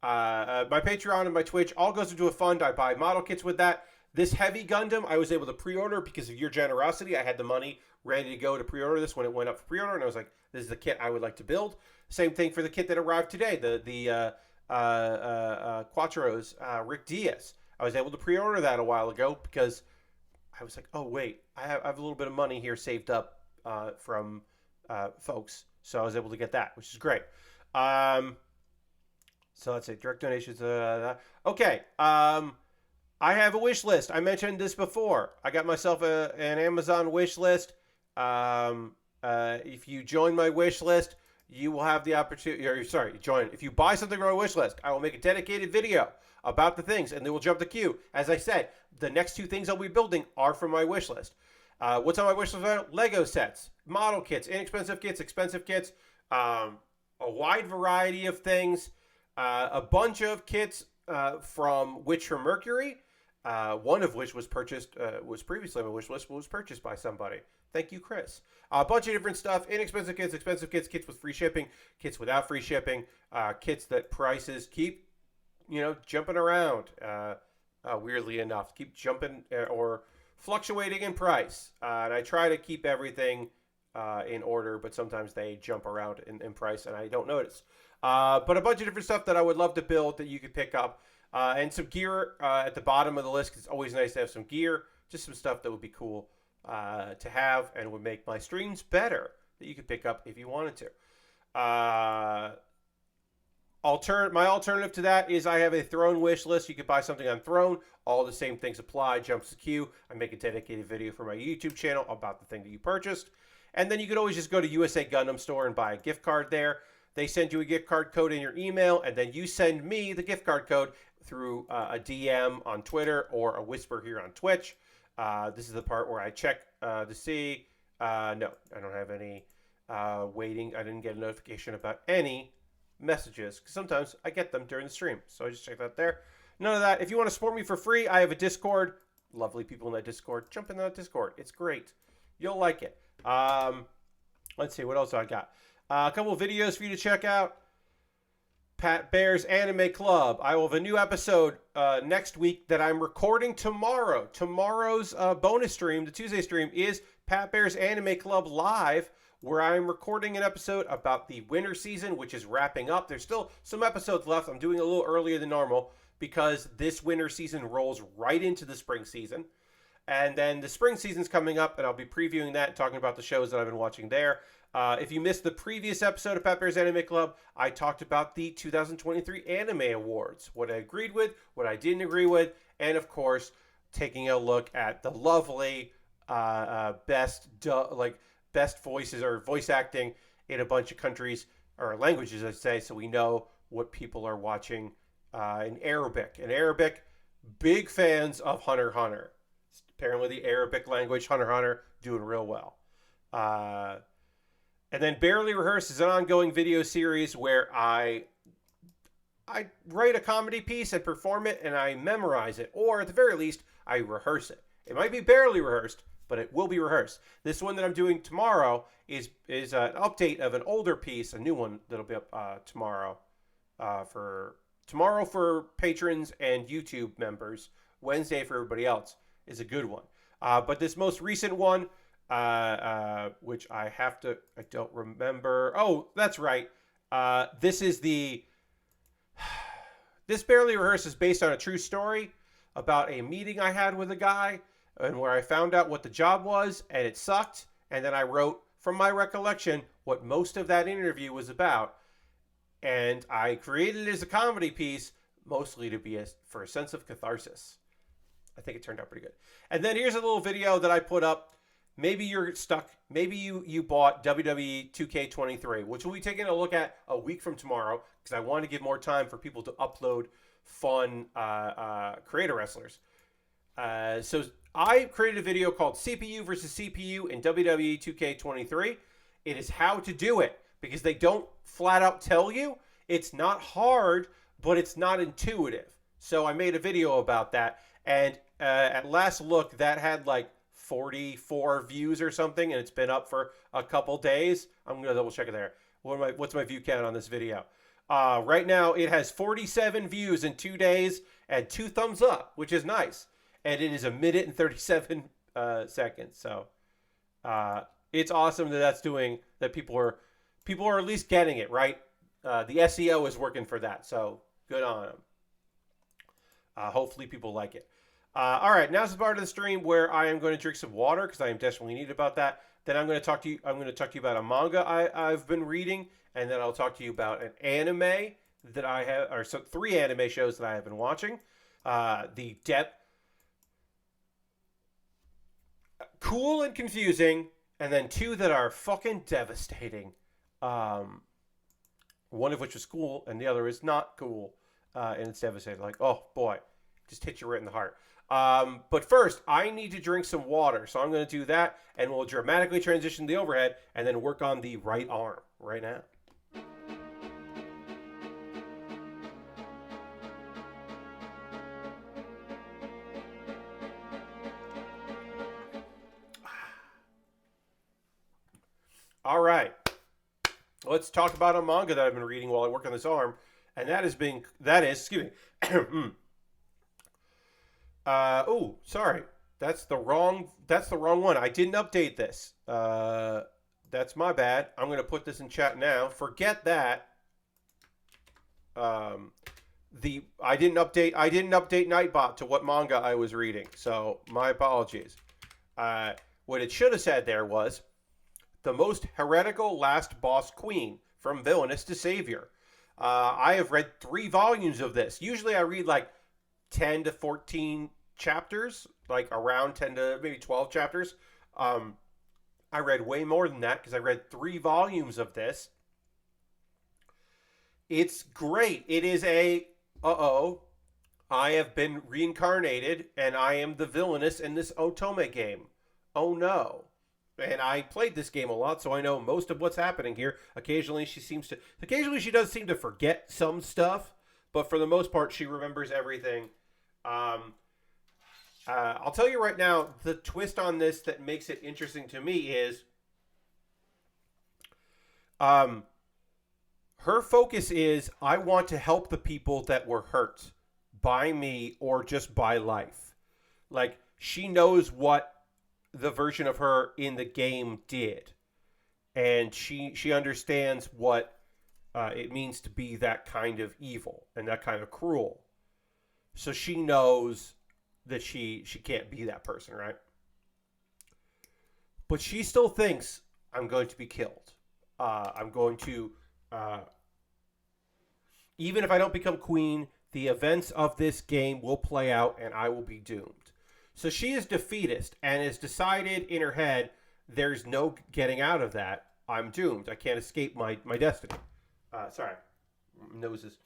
Patreon and my Twitch all goes into a fund. I buy model kits with that. This Heavy Gundam, I was able to pre-order because of your generosity. I had the money ready to go to pre-order this when it went up for pre-order, and I was like, this is the kit I would like to build. Same thing for the kit that arrived today, the Quattro's Rick Diaz. I was able to pre-order that a while ago because I was like, oh, wait, I have a little bit of money here saved up from folks, so I was able to get that, which is great. So let's say direct donations. Okay. I have a wish list. I mentioned this before. I got myself an Amazon wish list. If you join my wish list, you will have the opportunity, or sorry, join. If you buy something on my wish list, I will make a dedicated video about the things, and they will jump the queue. As I said, the next two things I'll be building are from my wish list. What's on my wish list? Lego sets, model kits, inexpensive kits, expensive kits, a wide variety of things, a bunch of kits from Witch from Mercury, one of which was purchased, was previously on my wish list, but was purchased by somebody. Thank you, Chris. A bunch of different stuff, inexpensive kits, expensive kits, kits with free shipping, kits without free shipping, kits that prices keep, jumping around, weirdly enough, keep jumping or fluctuating in price. And I try to keep everything in order, but sometimes they jump around in price and I don't notice. But a bunch of different stuff that I would love to build that you could pick up. And some gear at the bottom of the list. It's always nice to have some gear. Just some stuff that would be cool to have and would make my streams better that you could pick up if you wanted to. My alternative to that is I have a Throne wish list. You could buy something on Throne. All the same things apply. Jumps the queue. I make a dedicated video for my YouTube channel about the thing that you purchased. And then you could always just go to USA Gundam Store and buy a gift card there. They send you a gift card code in your email, and then you send me the gift card code through a DM on Twitter or a whisper here on Twitch. This is the part where I check to see. No, I don't have any waiting. I didn't get a notification about any messages, because sometimes I get them during the stream. So I just check that there. None of that. If you want to support me for free, I have a Discord. Lovely people in that Discord. Jump in that Discord. It's great. You'll like it. Let's see. What else I got? A couple of videos for you to check out. Pat Baer's Anime Club. I will have a new episode next week that I'm recording tomorrow. Tomorrow's bonus stream, the Tuesday stream, is Pat Baer's Anime Club Live, where I'm recording an episode about the winter season, which is wrapping up. There's still some episodes left. I'm doing a little earlier than normal because this winter season rolls right into the spring season. And then the spring season's coming up, and I'll be previewing that and talking about the shows that I've been watching there. If you missed the previous episode of Pat Baer's Anime Club, I talked about the 2023 Anime Awards, what I agreed with, what I didn't agree with, and of course, taking a look at the lovely best voices or voice acting in a bunch of countries or languages, I'd say, so we know what people are watching in Arabic. In Arabic, big fans of Hunter x Hunter. Apparently, the Arabic language, Hunter x Hunter, doing real well. And then Baerly Rehearsed is an ongoing video series where I write a comedy piece and perform it, and I memorize it, or at the very least, I rehearse it. It might be barely rehearsed, but it will be rehearsed. This one that I'm doing tomorrow is an update of an older piece, a new one that'll be up tomorrow for patrons and YouTube members. Wednesday for everybody else is a good one. But this most recent one, which I don't remember. Oh, that's right. This Baerly Rehearsed is based on a true story about a meeting I had with a guy and where I found out what the job was and it sucked. And then I wrote from my recollection what most of that interview was about. And I created it as a comedy piece, mostly to be for a sense of catharsis. I think it turned out pretty good. And then here's a little video that I put up. Maybe you're stuck. Maybe you bought WWE 2K23, which we'll be taking a look at a week from tomorrow because I want to give more time for people to upload fun creator wrestlers. So I created a video called CPU versus CPU in WWE 2K23. It is how to do it because they don't flat out tell you. It's not hard, but it's not intuitive. So I made a video about that. And at last look, that had like 44 views or something, and it's been up for a couple days. I'm going to double check it there. What's my view count on this video? Right now, it has 47 views in 2 days and 2 thumbs up, which is nice. And it is 1 minute and 37 seconds. So it's awesome that people are at least getting it, right? The SEO is working for that, so good on them. Hopefully people like it. All right, now's the part of the stream where I am going to drink some water because I am desperately needed about that. Then I'm going to talk to you. I'm going to talk to you about a manga I've been reading, and then I'll talk to you about an anime that I have, or 3 anime shows that I have been watching. The depth, cool and confusing, and then 2 that are fucking devastating. one of which is cool and the other is not cool. And it's devastating. Like, oh boy, just hit you right in the heart. But first, I need to drink some water. So I'm going to do that, and we'll dramatically transition the overhead and then work on the right arm right now. All right. Let's talk about a manga that I've been reading while I work on this arm, and that is, excuse me. Oh, sorry. That's the wrong one. I didn't update this. That's my bad. I'm going to put this in chat now. Forget that. I didn't update Nightbot to what manga I was reading. So, my apologies. What it should have said there was The Most Heretical Last Boss Queen, from Villainess to Savior. I have read 3 volumes of this. Usually I read like 10 to 14 chapters, like around 10 to maybe 12 chapters. I read way more than that because I read 3 volumes of this. It's great. It is I have been reincarnated and I am the villainess in this Otome game. Oh no. And I played this game a lot, so I know most of what's happening here. Occasionally she does seem to forget some stuff, but for the most part she remembers everything. I'll tell you right now, the twist on this that makes it interesting to me is her focus is, I want to help the people that were hurt by me or just by life. Like, she knows what the version of her in the game did. And she understands what it means to be that kind of evil and that kind of cruel. So she knows that she can't be that person, right? But she still thinks, I'm going to be killed. I'm going to... even if I don't become queen, the events of this game will play out and I will be doomed. So she is defeatist and has decided in her head, there's no getting out of that. I'm doomed. I can't escape my destiny. Sorry. Nose is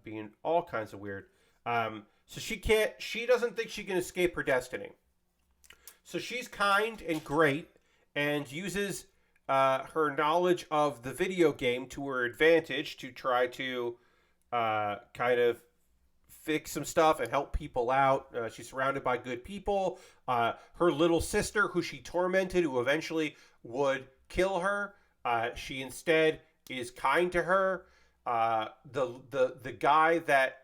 being all kinds of weird. So she doesn't think she can escape her destiny. So she's kind and great and uses her knowledge of the video game to her advantage to try to kind of fix some stuff and help people out. She's surrounded by good people. Her little sister, who she tormented, who eventually would kill her, she instead is kind to her. The guy that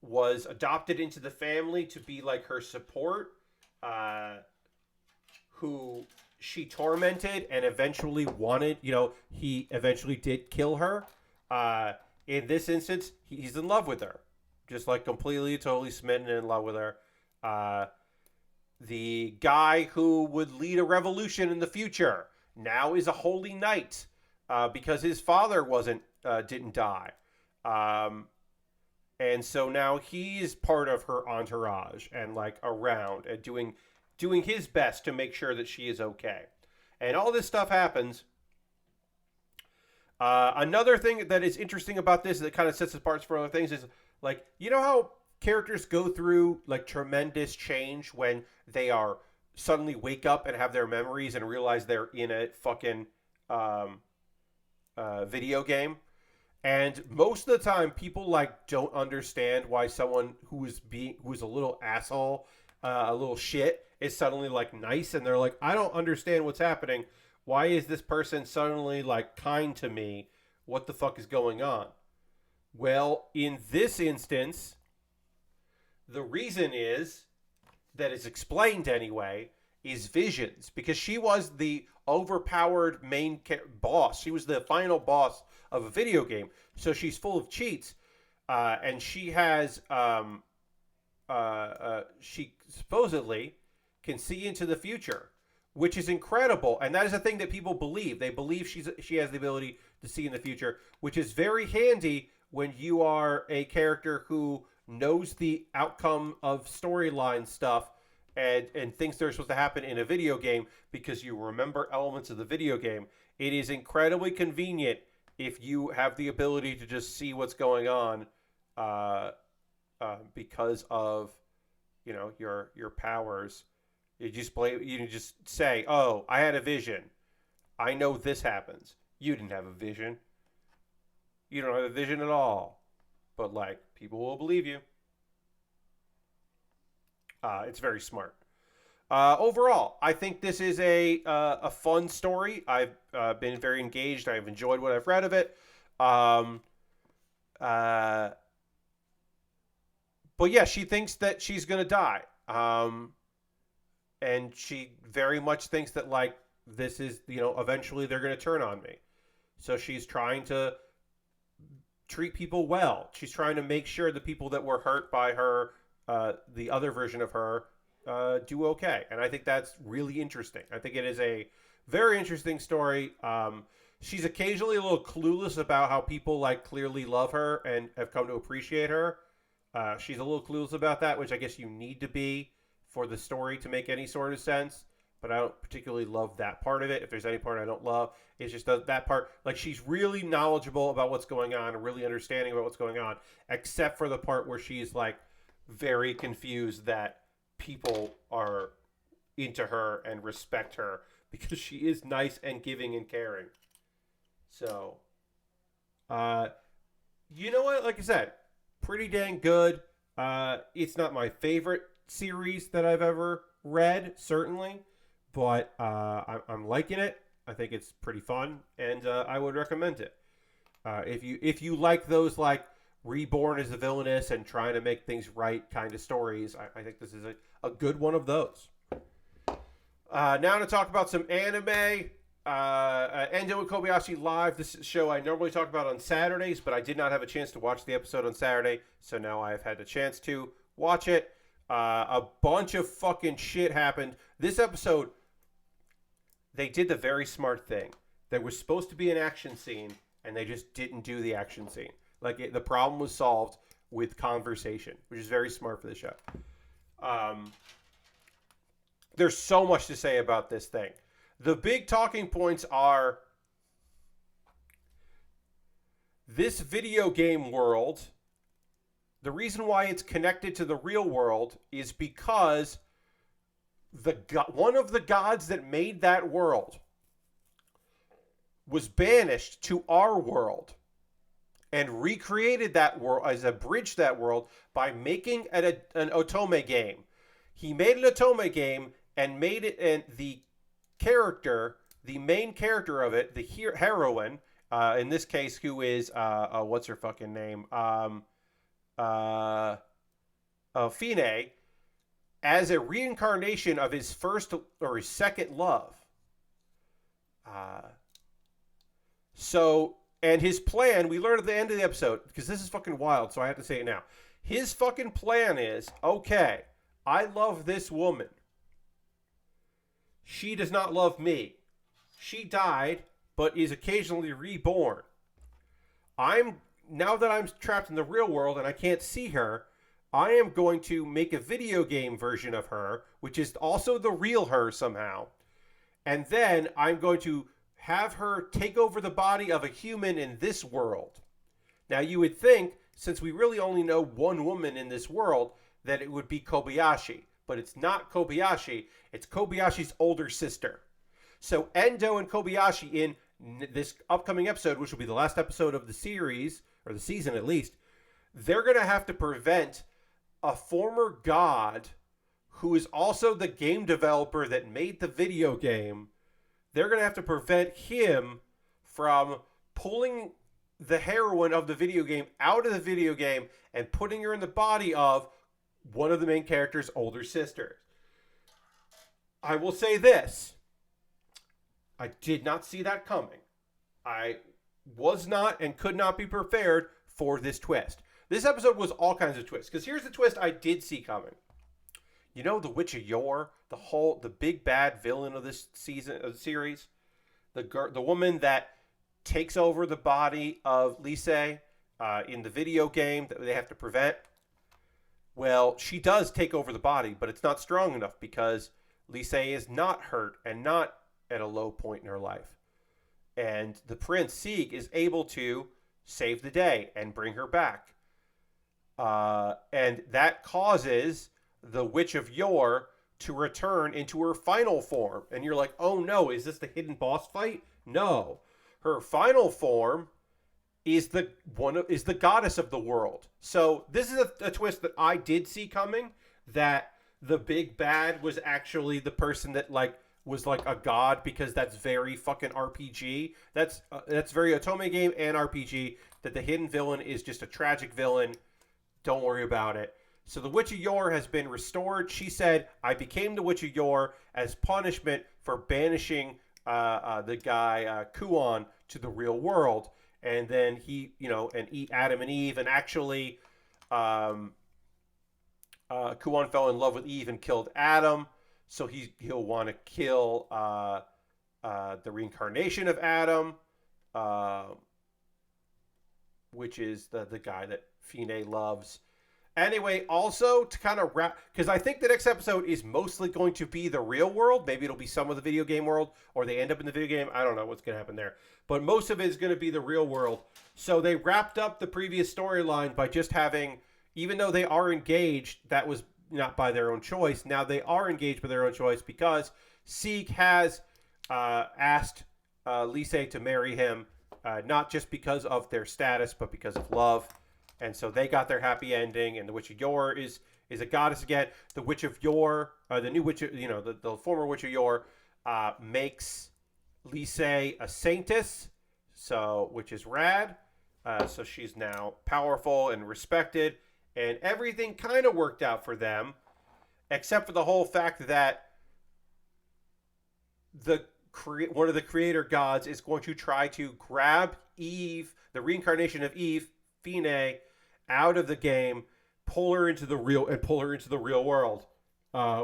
was adopted into the family to be like her support, who she tormented and eventually wanted, he eventually did kill her. In this instance, he's in love with her. Just like completely, totally smitten and in love with her. The guy who would lead a revolution in the future now is a holy knight because his father didn't die. And so now he's part of her entourage and like around and doing his best to make sure that she is okay. And all this stuff happens. Another thing that is interesting about this that kind of sets it apart from other things is, like, you know how characters go through like tremendous change when they are suddenly wake up and have their memories and realize they're in a fucking video game? And most of the time people like don't understand why someone who's a little asshole, a little shit, is suddenly like nice, and they're like, I don't understand what's happening. Why is this person suddenly like kind to me? What the fuck is going on? Well, in this instance, the reason is that it's explained anyway, is Visions, because she was the overpowered main boss. She was the final boss of a video game. So she's full of cheats, and she has she supposedly can see into the future, which is incredible. And that is a thing that people believe. They believe she has the ability to see in the future, which is very handy when you are a character who knows the outcome of storyline stuff and things that are supposed to happen in a video game because you remember elements of the video game. It is incredibly convenient if you have the ability to just see what's going on, uh, because of your powers, you can just say, "Oh, I had a vision. I know this happens. You didn't have a vision. You don't have a vision at all." But like, people will believe you. It's very smart. Overall, I think this is a fun story. I've been very engaged. I've enjoyed what I've read of it. Um, uh, but yeah, she thinks that she's gonna die, and she very much thinks that like this is eventually they're gonna turn on me. So she's trying to treat people well. She's trying to make sure the people that were hurt by her, the other version of her, do okay. And I think that's really interesting. I think it is a very interesting story. She's occasionally a little clueless about how people like clearly love her and have come to appreciate her. She's a little clueless about that, which I guess you need to be for the story to make any sort of sense. But I don't particularly love that part of it. If there's any part I don't love, it's just that part. Like, she's really knowledgeable about what's going on and really understanding about what's going on, except for the part where she's like very confused that people are into her and respect her because she is nice and giving and caring. So, you know what? Like I said, pretty dang good. It's not my favorite series that I've ever read, certainly, but I'm liking it. I think it's pretty fun, and I would recommend it. If you like those like reborn as a villainess and trying to make things right kind of stories, I think this is a good one of those. Now to talk about some anime. Endo and Kobayashi Live. This show I normally talk about on Saturdays, but I did not have a chance to watch the episode on Saturday, so now I've had a chance to watch it. A bunch of fucking shit happened. This episode, they did the very smart thing. There was supposed to be an action scene, and they just didn't do the action scene. Like, the problem was solved with conversation, which is very smart for the show. There's so much to say about this thing. The big talking points are this video game world. The reason why it's connected to the real world is because one of the gods that made that world was banished to our world and recreated that world as a bridge to that world by making an otome game. He made an otome game and made it, and the main character of it, the heroine, in this case, who is what's her fucking name? Fine, as a reincarnation of his first or his second love. And his plan, we learned at the end of the episode, because this is fucking wild, so I have to say it now. His fucking plan is, okay, I love this woman. She does not love me. She died, but is occasionally reborn. Now that I'm trapped in the real world and I can't see her, I am going to make a video game version of her, which is also the real her somehow. And then I'm going to have her take over the body of a human in this world. Now, you would think, since we really only know one woman in this world, that it would be Kobayashi. But it's not Kobayashi. It's Kobayashi's older sister. So Endo and Kobayashi in this upcoming episode, which will be the last episode of the series, or the season at least, they're going to have to prevent a former god who is also the game developer that made the video game. They're going to have to prevent him from pulling the heroine of the video game out of the video game and putting her in the body of one of the main character's older sisters. I will say this. I did not see that coming. I was not and could not be prepared for this twist. This episode was all kinds of twists. Because here's the twist I did see coming. You know the Witch of Yore? The big bad villain of this season of the series? The woman that takes over the body of Lise in the video game that they have to prevent. Well, she does take over the body, but it's not strong enough because Lise is not hurt and not at a low point in her life. And the prince, Sieg, is able to save the day and bring her back. And that causes the Witch of Yore to return into her final form. And you're like, oh no, is this the hidden boss fight? No. Her final form is the goddess of the world. So this is a twist that I did see coming, that the big bad was actually the person that was like a god, because that's very fucking RPG. That's very Otome game and RPG, that the hidden villain is just a tragic villain. Don't worry about it. So the Witch of Yore has been restored. She said, I became the Witch of Yore as punishment for banishing the guy Kuon to the real world. And then he, and eat Adam and Eve. And actually, Kuon fell in love with Eve and killed Adam. So he'll want to kill the reincarnation of Adam, which is the guy that Fine loves. Anyway, also to kind of wrap, because I think the next episode is mostly going to be the real world. Maybe it'll be some of the video game world, or they end up in the video game. I don't know what's going to happen there. But most of it is going to be the real world. So they wrapped up the previous storyline by just having, even though they are engaged, that was not by their own choice. Now they are engaged by their own choice because Sieg has asked Lise to marry him, not just because of their status, but because of love. And so they got their happy ending, and the Witch of Yore is a goddess again. The Witch of Yore, the new Witch, the former Witch of Yore, makes Lise a saintess, so which is rad. So she's now powerful and respected, and everything kind of worked out for them, except for the whole fact that one of the creator gods is going to try to grab Eve, the reincarnation of Eve, Fine, out of the game, pull her into the real world,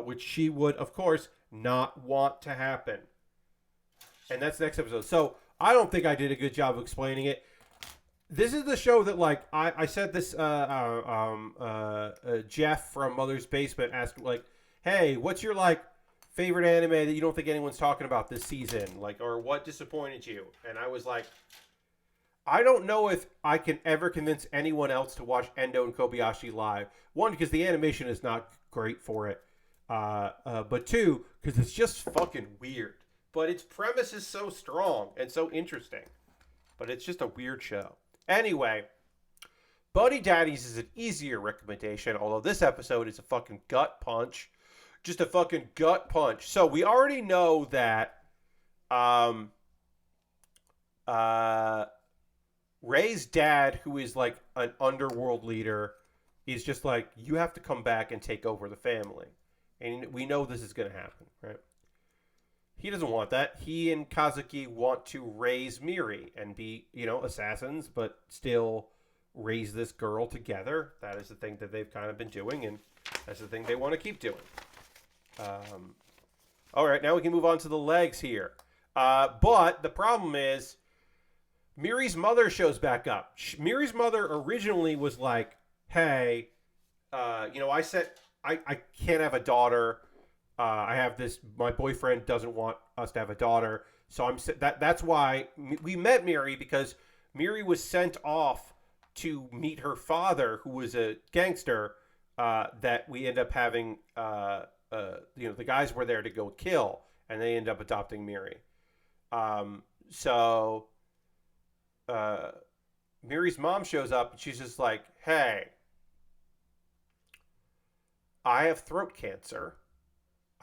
which she would, of course, not want to happen. And that's the next episode. So I don't think I did a good job of explaining it. This is the show that, like, I said this, Jeff from Mother's Basement asked, like, hey, what's your, like, favorite anime that you don't think anyone's talking about this season? Like, or what disappointed you? And I was like, I don't know if I can ever convince anyone else to watch Endo and Kobayashi live. One, because the animation is not great for it. But two, because it's just fucking weird. But its premise is so strong and so interesting. But it's just a weird show. Anyway, Buddy Daddies is an easier recommendation, although this episode is a fucking gut punch. Just a fucking gut punch. So we already know that Ray's dad, who is like an underworld leader, is just like, you have to come back and take over the family. And we know this is going to happen, right? He doesn't want that. He and Kazuki want to raise Miri and be, assassins, but still raise this girl together. That is the thing that they've kind of been doing, and that's the thing they want to keep doing. All right, now we can move on to the legs here. But the problem is, Miri's mother shows back up. Miri's mother originally was like, hey, I said I can't have a daughter. I have this, my boyfriend doesn't want us to have a daughter. So that's why we met Miri, because Miri was sent off to meet her father, who was a gangster, that we end up having, the guys were there to go kill, and they end up adopting Miri. Miri's mom shows up, and she's just like, hey, I have throat cancer.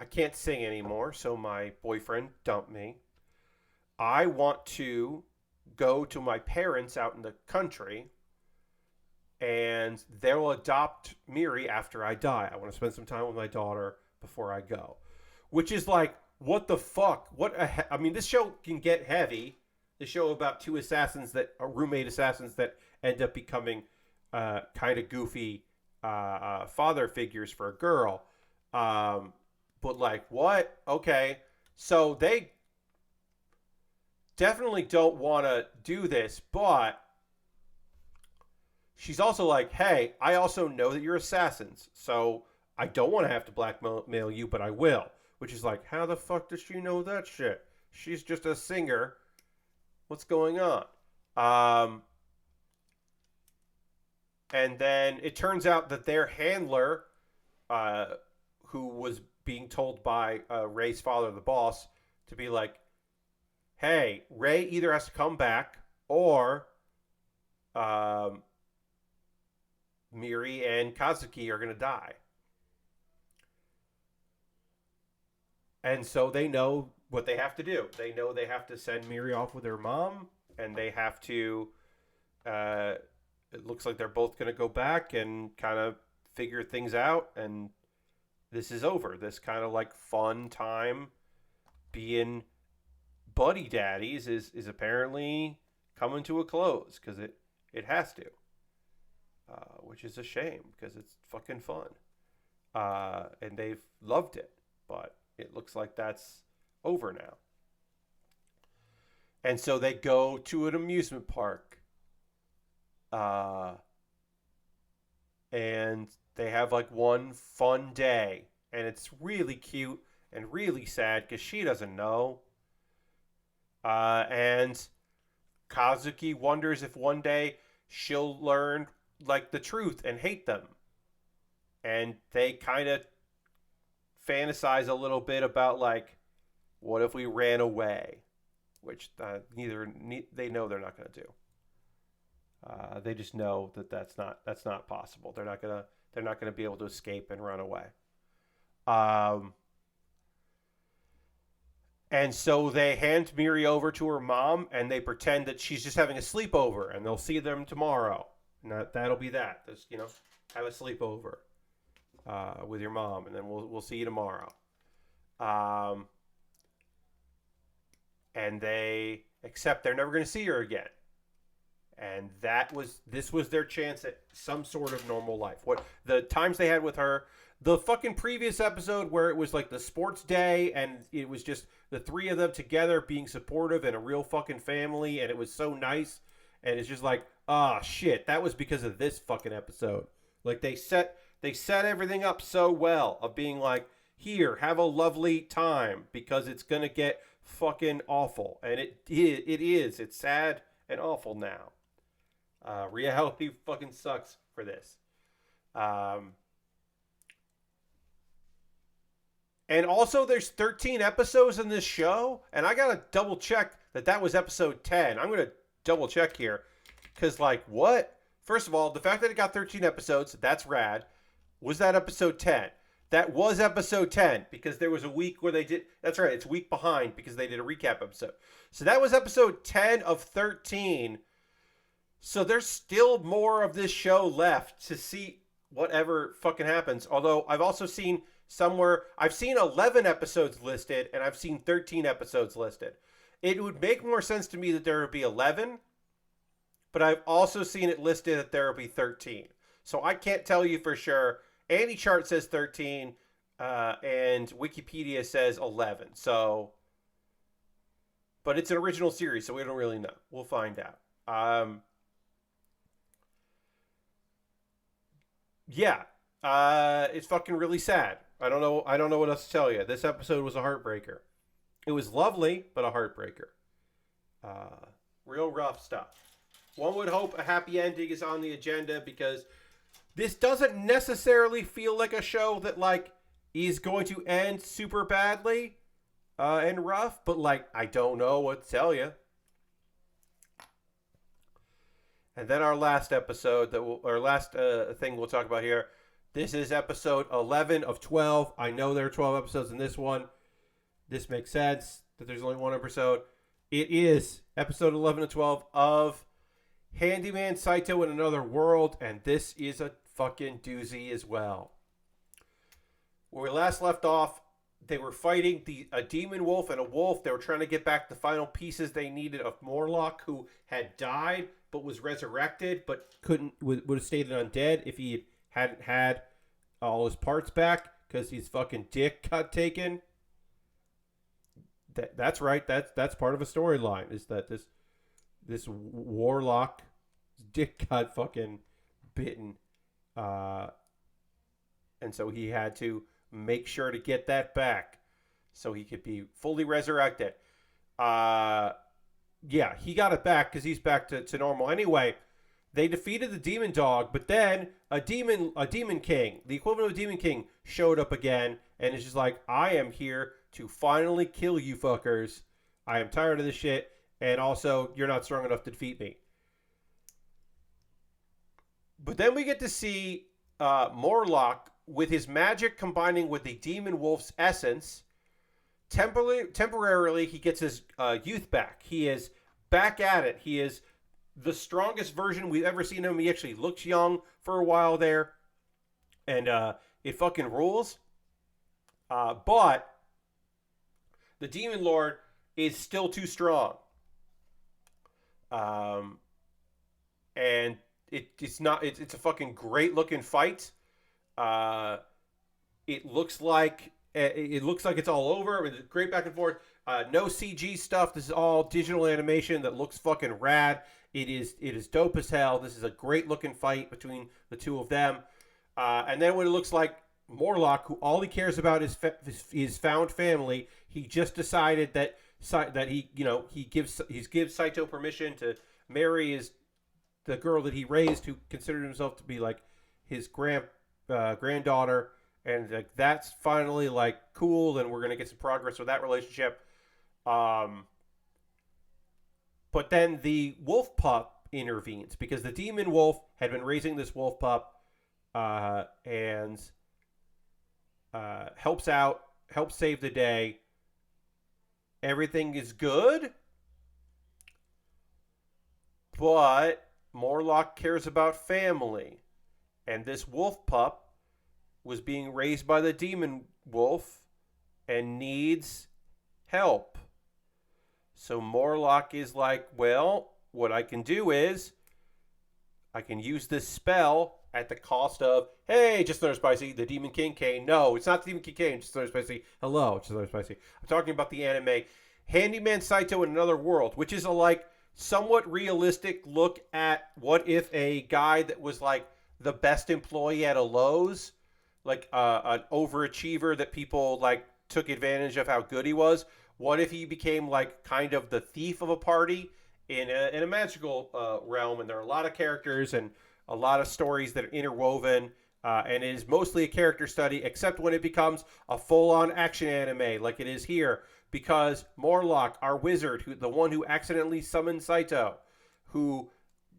I can't sing anymore, so my boyfriend dumped me. I want to go to my parents out in the country, and they'll adopt Miri after I die. I want to spend some time with my daughter before I go. Which is like, what the fuck? This show can get heavy. The show about two assassins roommate assassins that end up becoming kind of goofy father figures for a girl. But like, what? Okay. So they definitely don't want to do this, but she's also like, hey, I also know that you're assassins, so I don't want to have to blackmail you, but I will. Which is like, how the fuck does she know that shit? She's just a singer. What's going on? Um, and then it turns out that their handler, uh, who was being told by Ray's father, the boss, to be like, hey, Ray either has to come back or um, Miri and Kazuki are going to die. And so they know what they have to do. They know they have to send Miri off with her mom, and they have to. Uh, it looks like they're both going to go back and kind of figure things out, and this is over. This kind of like fun time being buddy daddies is apparently coming to a close because it has to, which is a shame because it's fucking fun, and they've loved it, but it looks like that's over now. And so they go to an amusement park, uh, and they have like one fun day, and it's really cute and really sad because she doesn't know. And Kazuki wonders if one day she'll learn like the truth and hate them. And they kind of fantasize a little bit about like, what if we ran away? Which they know they're not going to do. They just know that that's not possible. They're not gonna be able to escape and run away. Um, and so they hand Miri over to her mom, and they pretend that she's just having a sleepover, and they'll see them tomorrow. And that'll be that. Just have a sleepover with your mom, and then we'll see you tomorrow. Um, and they accept they're never going to see her again. And this was their chance at some sort of normal life. What the times they had with her, the fucking previous episode where it was like the sports day and it was just the three of them together being supportive and a real fucking family, and it was so nice. And it's just like, ah, shit, that was because of this fucking episode. Like they set everything up so well of being like, here, have a lovely time because it's gonna get fucking awful, and it is. It's sad and awful now. Reality fucking sucks for this. And also, there's 13 episodes in this show, and I gotta double check that was episode 10. I'm gonna double check here, because like what? First of all, the fact that it got 13 episodes, that's rad. Was that episode 10? That was episode 10 because there was a week where they did. That's right, it's a week behind because they did a recap episode. So that was episode 10 of 13. So there's still more of this show left to see whatever fucking happens. Although I've also seen somewhere, I've seen 11 episodes listed and I've seen 13 episodes listed. It would make more sense to me that there would be 11, but I've also seen it listed that there will be 13. So I can't tell you for sure. Andy Chart says 13, and Wikipedia says 11. So, but it's an original series, so we don't really know. We'll find out. Yeah, it's fucking really sad. I don't know what else to tell you. This episode was a heartbreaker. It was lovely, but a heartbreaker. Real rough stuff. One would hope a happy ending is on the agenda because this doesn't necessarily feel like a show that like is going to end super badly and rough, but like I don't know what to tell you. And then our last episode thing we'll talk about here. This is episode 11 of 12. I know there are 12 episodes in this one. This makes sense that there's only one episode. It is episode 11 of 12 of Handyman, Saitou in Another World, and this is a fucking doozy as well. Where we last left off, they were fighting a demon wolf and a wolf. They were trying to get back the final pieces they needed of Morlock, who had died but was resurrected, but would have stayed undead if he hadn't had all his parts back because his fucking dick got taken. That's right. That's part of a storyline. Is that this warlock dick got fucking bitten, and so he had to make sure to get that back so he could be fully resurrected. yeah, he got it back because he's back to normal. Anyway, they defeated the demon dog, but then a demon king, the equivalent of a demon king, showed up again and is just like, I am here to finally kill you fuckers. I am tired of this shit, and also you're not strong enough to defeat me. But then we get to see Morlock with his magic combining with the demon wolf's essence. Temporarily, he gets his youth back. He is back at it. He is the strongest version we've ever seen him. He actually looks young for a while there, and it fucking rules. But the Demon Lord is still too strong, and it's not. It's a fucking great looking fight. Uh, it looks like it's all over. I mean, great back and forth. No CG stuff. This is all digital animation that looks fucking rad. It is dope as hell. This is a great looking fight between the two of them. And then when it looks like Morlock, who all he cares about is his found family, he just decided that he gives Saitou permission to marry the girl that he raised, who considered himself to be like his granddaughter. And like that's finally like cool, and we're gonna get some progress with that relationship. But then the wolf pup intervenes because the demon wolf had been raising this wolf pup, and helps save the day. Everything is good, but Morlock cares about family, and this wolf pup was being raised by the demon wolf and needs help. So Morlock is like, well, what I can do is I can use this spell at the cost of, hey, just another spicy, the Demon King came. No, it's not the Demon King came, just another spicy. Hello, just another spicy. I'm talking about the anime Handyman Saitou in Another World, which is a like somewhat realistic look at what if a guy that was like the best employee at a Lowe's, like an overachiever that people like took advantage of how good he was. What if he became like kind of the thief of a party in a magical realm? And there are a lot of characters and a lot of stories that are interwoven, and it is mostly a character study, except when it becomes a full-on action anime like it is here, because Morlock, our wizard, the one who accidentally summoned Saitou, who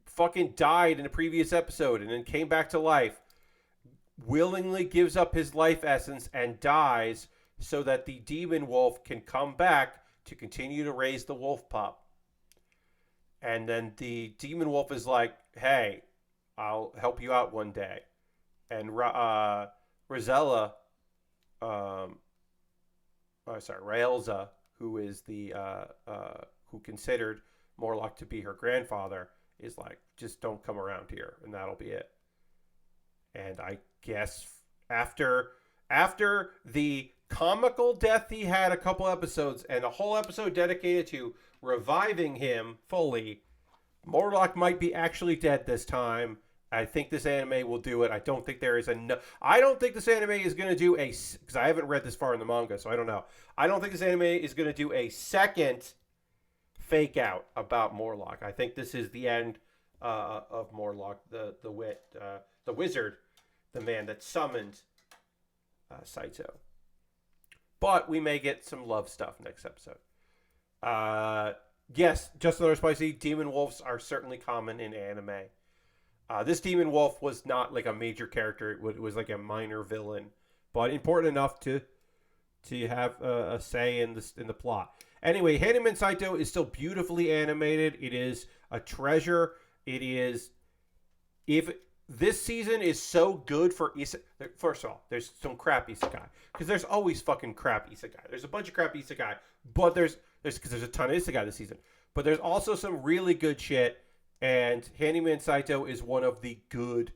fucking died in a previous episode and then came back to life, willingly gives up his life essence and dies so that the demon wolf can come back to continue to raise the wolf pup. And then the demon wolf is like, hey, I'll help you out one day. And Raelza, who is who considered Morlock to be her grandfather, is like, just don't come around here, and that'll be it. And I guess after the comical death he had a couple episodes and a whole episode dedicated to reviving him fully, Morlock might be actually dead this time. I think this anime will do it. I don't think there is I don't think this anime is going to do because I haven't read this far in the manga, so I don't know. I don't think this anime is going to do a second fake out about Morlock. I think this is the end of Morlock, the wizard, the man that summoned Saitou. But we may get some love stuff next episode. Yes, just another spicy. Demon wolves are certainly common in anime. This demon wolf was not like a major character. It was like a minor villain, but important enough to have a say in the plot. Anyway, Handyman Saitou is still beautifully animated. It is a treasure. It is, if this season is so good for isekai. First of all, there's some crap isekai, because there's always fucking crap isekai. There's a bunch of crap isekai, but there's a ton of isekai this season. But there's also some really good shit, and Handyman Saitou is one of the good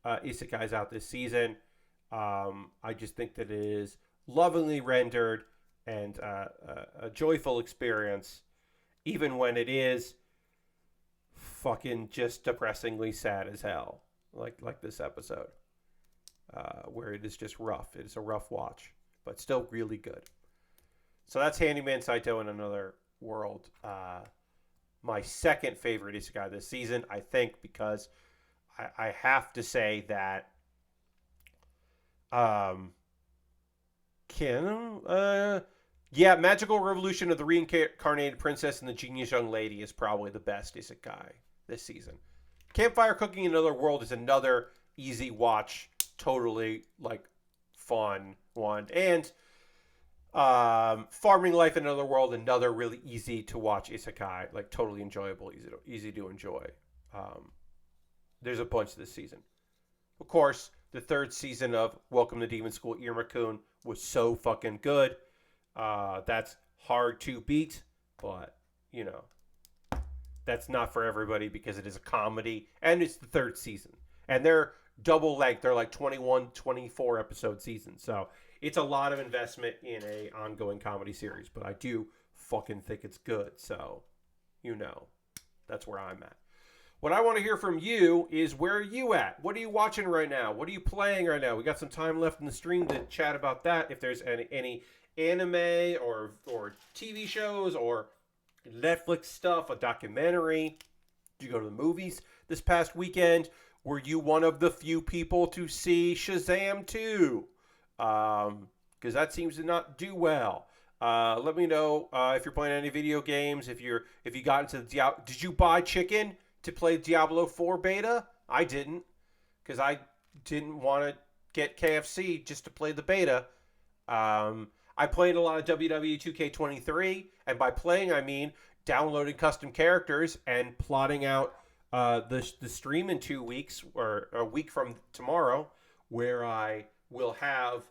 isekais out this season. I just think that it is lovingly rendered and a joyful experience, even when it is fucking just depressingly sad as hell, like this episode, where it is just rough. It is a rough watch, but still really good. So that's Handyman Saitou in Another World. my second favorite isekai this season, I think, because I have to say that um, can yeah, Magical Revolution of the Reincarnated Princess and the Genius Young Lady is probably the best isekai this season. Campfire Cooking in Another World is another easy watch, totally like fun one, and Farming Life in Another World, another really easy to watch isekai, like totally enjoyable, easy to enjoy. There's a bunch this season. Of course, the third season of Welcome to Demon School Irma-kun was so fucking good. That's hard to beat, but you know, that's not for everybody because it is a comedy and it's the third season. And they're double length. They're like 21, 24 episode seasons. So it's a lot of investment in a ongoing comedy series, but I do fucking think it's good. So, you know, that's where I'm at. What I want to hear from you is, where are you at? What are you watching right now? What are you playing right now? We got some time left in the stream to chat about that. If there's any anime or TV shows or Netflix stuff, a documentary. Did you go to the movies this past weekend? Were you one of the few people to see Shazam 2? Because that seems to not do well. Let me know if you're playing any video games. If you got into the Diablo, did you buy chicken to play Diablo 4 beta? I didn't, because I didn't want to get KFC just to play the beta. I played a lot of WWE 2K23, and by playing I mean downloading custom characters and plotting out the stream in 2 weeks, or a week from tomorrow, where I will have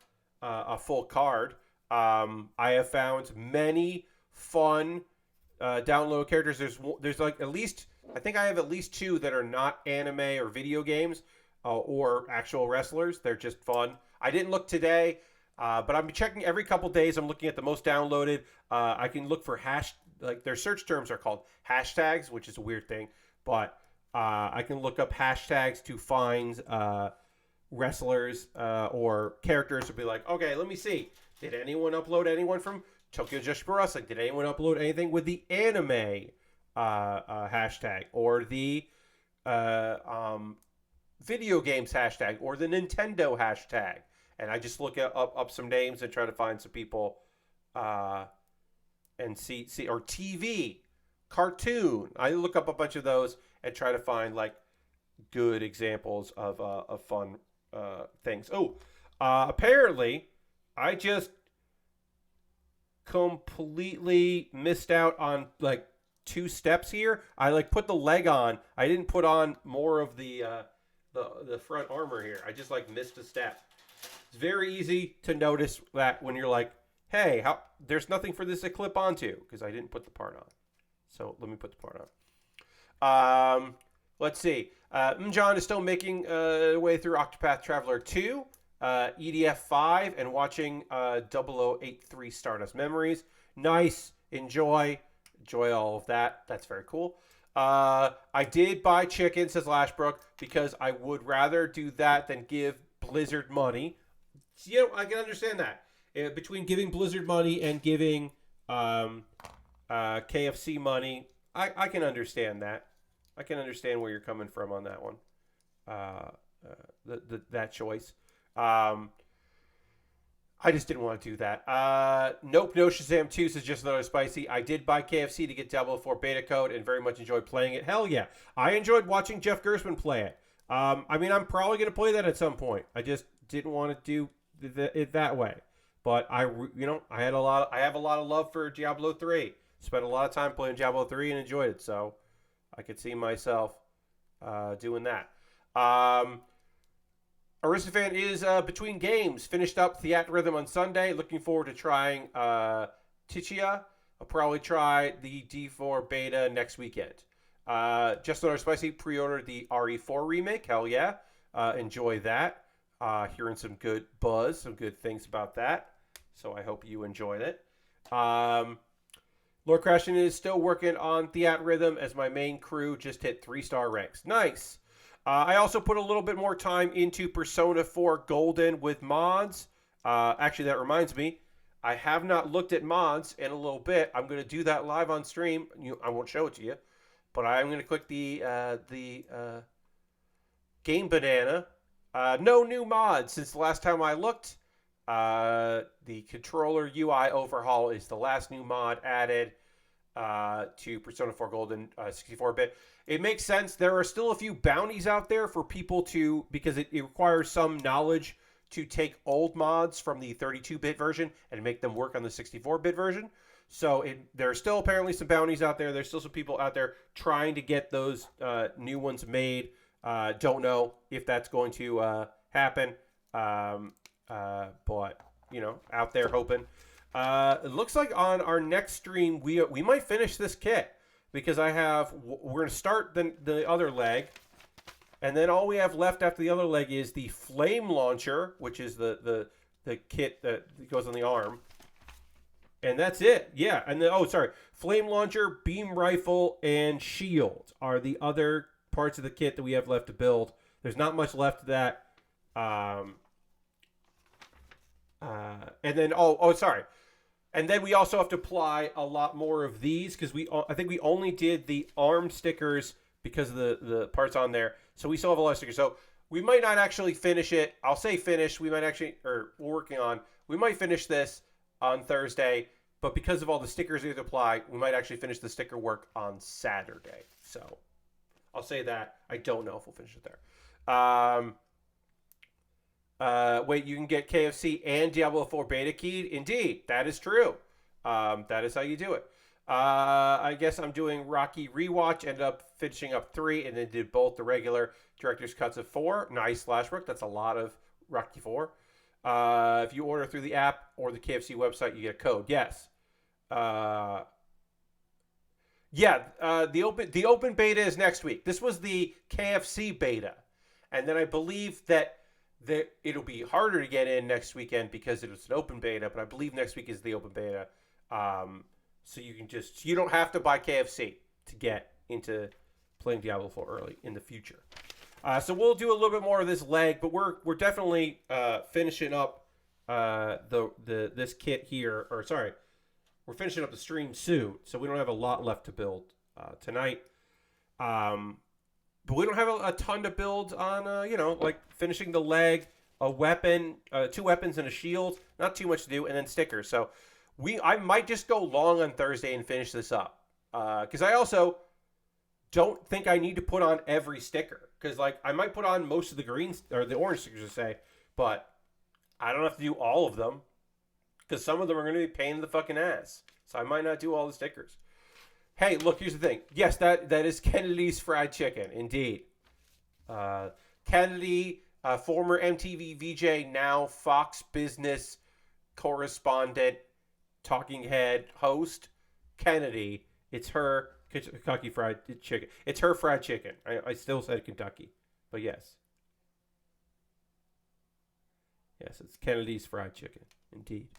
a full card. I have found many fun download characters. There's like at least, I think I have at least 2 that are not anime or video games or actual wrestlers. They're just fun. I didn't look today. But I'm checking every couple days. I'm looking at the most downloaded. I can look for like their search terms are called hashtags, which is a weird thing. But I can look up hashtags to find wrestlers or characters to be like, okay, let me see. Did anyone upload anyone from Tokyo Joshi Pro Wrestling? Did anyone upload anything with the anime hashtag, or the video games hashtag, or the Nintendo hashtag? And I just look up some names and try to find some people and see, or TV, cartoon. I look up a bunch of those and try to find like good examples of fun things. Apparently I just completely missed out on like 2 steps here. I like put the leg on. I didn't put on more of the front armor here. I just like missed a step. It's very easy to notice that when you're like, hey, there's nothing for this to clip onto, because I didn't put the part on. So let me put the part on. Let's see. Mjon is still making way through Octopath Traveler 2, EDF 5, and watching 0083 Stardust Memories. Nice. Enjoy all of that. That's very cool. I did buy chicken, says Lashbrook, because I would rather do that than give Blizzard money. You know, I can understand that. Between giving Blizzard money and giving KFC money, I can understand that. I can understand where you're coming from on that one. That choice. I just didn't want to do that. Nope, no Shazam 2 says just another spicy. I did buy KFC to get Diablo 4 beta code and very much enjoyed playing it. Hell yeah. I enjoyed watching Jeff Gersman play it. I mean, I'm probably going to play that at some point. I just didn't want to do it that way. But I have a lot of love for Diablo 3. Spent a lot of time playing Diablo 3 and enjoyed it. So I could see myself doing that. Aristophan is between games. Finished up Theatrhythm on Sunday. Looking forward to trying Tichia. I'll probably try the D4 beta next weekend. Just Another Spicy pre-ordered the RE4 remake. Hell yeah. Enjoy that. Hearing some good buzz, some good things about that. So I hope you enjoyed it. Lord Crashin is still working on Theatrhythm as my main crew just hit 3-star ranks. Nice. I also put a little bit more time into Persona 4 Golden with mods. Actually, that reminds me, I have not looked at mods in a little bit. I'm going to do that live on stream. I won't show it to you. but I'm going to click the Game Banana. No new mods since the last time I looked. The controller UI overhaul is the last new mod added to Persona 4 Golden 64-bit. It makes sense. There are still a few bounties out there for people to, because it requires some knowledge to take old mods from the 32-bit version and make them work on the 64-bit version. So there are still apparently some bounties out there. There's still some people out there trying to get those new ones made. Don't know if that's going to happen. But, you know, out there hoping. It looks like on our next stream, we might finish this kit. Because we're going to start the other leg. And then all we have left after the other leg is the flame launcher, which is the kit that goes on the arm. And that's it. Yeah. And then, flame launcher, beam rifle, and shield are the other parts of the kit that we have left to build. There's not much left of that. And then, and then we also have to apply a lot more of these because I think we only did the arm stickers because of the parts on there. So we still have a lot of stickers. So we might not actually finish it. I'll say finish. We might actually, we're working on, we might finish this on Thursday. But because of all the stickers we have to apply, we might actually finish the sticker work on Saturday. So I'll say that. I don't know if we'll finish it there. Wait, you can get KFC and Diablo 4 beta keyed? Indeed, that is true. That is how you do it. I guess I'm doing Rocky Rewatch, ended up finishing up 3, and then did both the regular director's cuts of 4. Nice, Flashbrook. That's a lot of Rocky 4. If you order through the app or the KFC website, you get a code. Yes. The open beta is next week. This was the KFC beta. And then I believe that it'll be harder to get in next weekend because it was an open beta, but I believe next week is the open beta. So you don't have to buy KFC to get into playing Diablo 4 early in the future. So we'll do a little bit more of this leg, but we're definitely finishing up this kit here. We're finishing up the stream soon, so we don't have a lot left to build tonight. But we don't have a ton to build on, like finishing the leg, a weapon, 2 weapons and a shield. Not too much to do, and then stickers. So I might just go long on Thursday and finish this up. Because I also don't think I need to put on every sticker. Because I might put on most of the green or the orange stickers to say, but I don't have to do all of them. Because some of them are going to be a pain in the fucking ass. So I might not do all the stickers. Hey, look, here's the thing. Yes, that is Kennedy's Fried Chicken, indeed. Kennedy, former MTV VJ, now Fox Business correspondent, talking head host. Kennedy, it's her Kentucky Fried Chicken. It's her fried chicken. I still said Kentucky, but yes. Yes, it's Kennedy's Fried Chicken, indeed.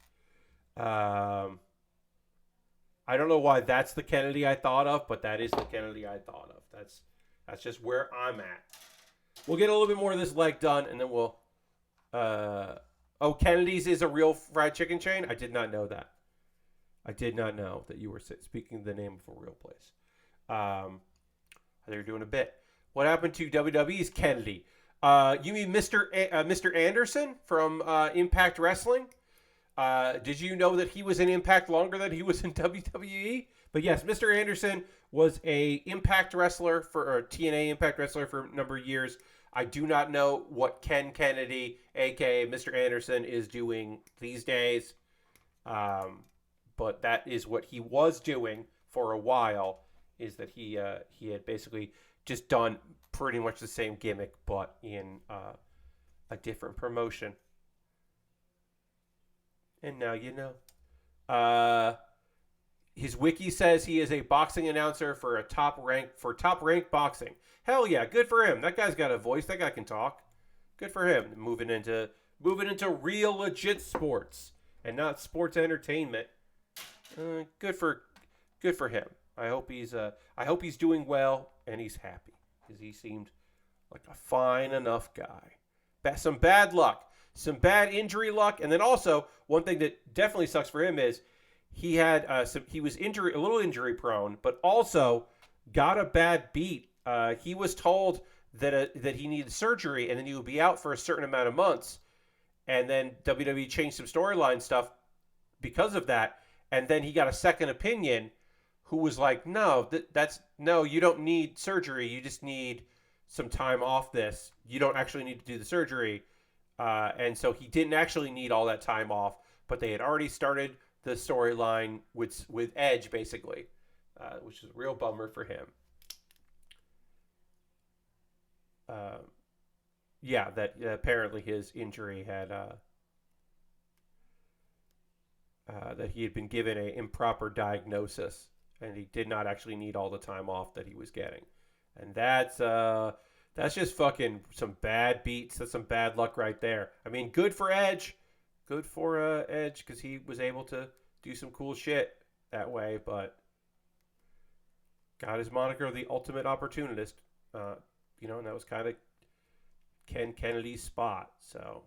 I don't know why that's the Kennedy I thought of, but that is the Kennedy I thought of. That's just where I'm at. We'll get a little bit more of this leg done, and then we'll... Kennedy's is a real fried chicken chain? I did not know that. I did not know that you were speaking the name of a real place. They were doing a bit. What happened to WWE's Kennedy? You mean Mr. Anderson from Impact Wrestling? Did you know that he was in Impact longer than he was in WWE? But yes, Mr. Anderson was a Impact wrestler or TNA Impact wrestler for a number of years. I do not know what Ken Kennedy, aka Mr. Anderson, is doing these days. But that is what he was doing for a while, is that he had basically just done pretty much the same gimmick, but in a different promotion. And now you know. His wiki says he is a boxing announcer for top rank boxing. Hell yeah, good for him. That guy's got a voice. That guy can talk. Good for him. Moving into real legit sports and not sports entertainment. Good for him. I hope he's doing well and he's happy, because he seemed like a fine enough guy. Some bad luck. Some bad injury luck, and then also one thing that definitely sucks for him is he had he was a little injury prone, but also got a bad beat. He was told that he needed surgery and then he would be out for a certain amount of months. And then WWE changed some storyline stuff because of that. And then he got a second opinion who was like, no, no, you don't need surgery. You just need some time off this. You don't actually need to do the surgery. And so he didn't actually need all that time off, but they had already started the storyline with Edge, basically, which is a real bummer for him. Yeah, that apparently his injury had that he had been given an improper diagnosis, and he did not actually need all the time off that he was getting, and that's just fucking some bad beats. That's some bad luck right there. I mean, good for Edge, because he was able to do some cool shit that way, but got his moniker the Ultimate Opportunist, and that was kind of Ken Kennedy's spot, so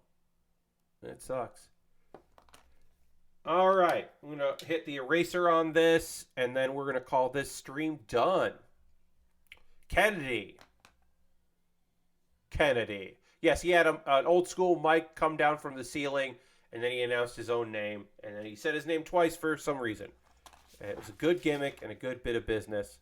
it sucks. All right, I'm going to hit the eraser on this, and then we're going to call this stream done. Kennedy. Yes, he had an old school mic come down from the ceiling, and then he announced his own name, and then he said his name twice for some reason. And it was a good gimmick and a good bit of business.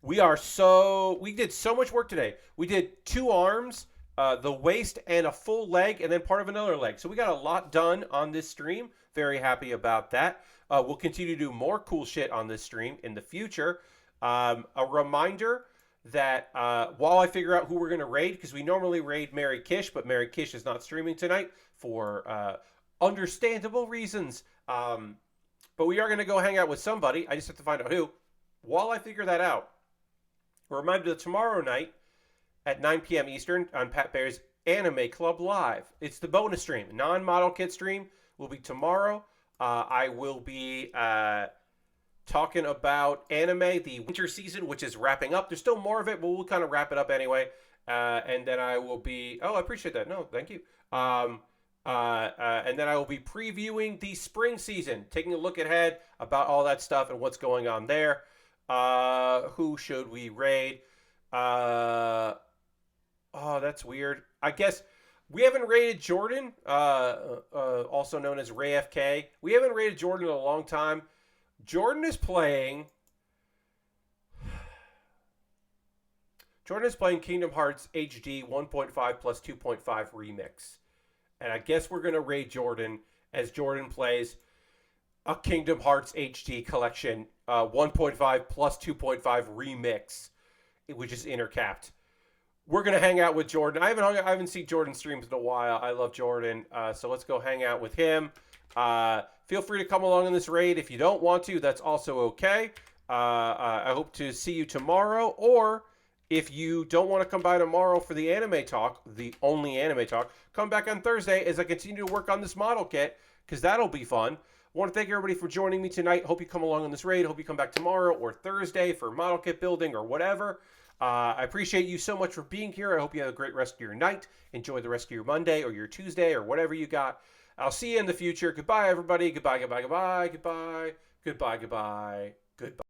We did so much work today. We did 2 arms, the waist, and a full leg, and then part of another leg. So we got a lot done on this stream. Very happy about that. We'll continue to do more cool shit on this stream in the future. A reminder that while I figure out who we're going to raid, because we normally raid Mary Kish, but Mary Kish is not streaming tonight for understandable reasons. But we are going to go hang out with somebody. I just have to find out who. While I figure that out, a reminder that tomorrow night at 9 p.m. Eastern on Pat Baer's Anime Club Live. It's the bonus stream. Non-model kit stream will be tomorrow. I will be talking about anime, the winter season, which is wrapping up. There's still more of it, but we'll kind of wrap it up anyway. And then I will be... Oh, I appreciate that. No, thank you. And then I will be previewing the spring season, taking a look ahead about all that stuff and what's going on there. Who should we raid? Oh, that's weird. I guess we haven't raided Jordan, also known as Ray FK. We haven't raided Jordan in a long time. Jordan is playing Kingdom Hearts HD 1.5 plus 2.5 remix. And I guess we're going to raid Jordan as Jordan plays a Kingdom Hearts HD collection 1.5 plus 2.5 remix, which is intercapped. We're going to hang out with Jordan. I haven't seen Jordan streams in a while. I love Jordan. So let's go hang out with him. Feel free to come along in this raid. If you don't want to, that's also okay. I hope to see you tomorrow. Or if you don't want to come by tomorrow for the anime talk, the only anime talk, come back on Thursday as I continue to work on this model kit, because that'll be fun. I want to thank everybody for joining me tonight. Hope you come along on this raid. Hope you come back tomorrow or Thursday for model kit building or whatever. I appreciate you so much for being here. I hope you have a great rest of your night. Enjoy the rest of your Monday or your Tuesday or whatever you got. I'll see you in the future. Goodbye, everybody. Goodbye, goodbye, goodbye, goodbye, goodbye, goodbye, goodbye.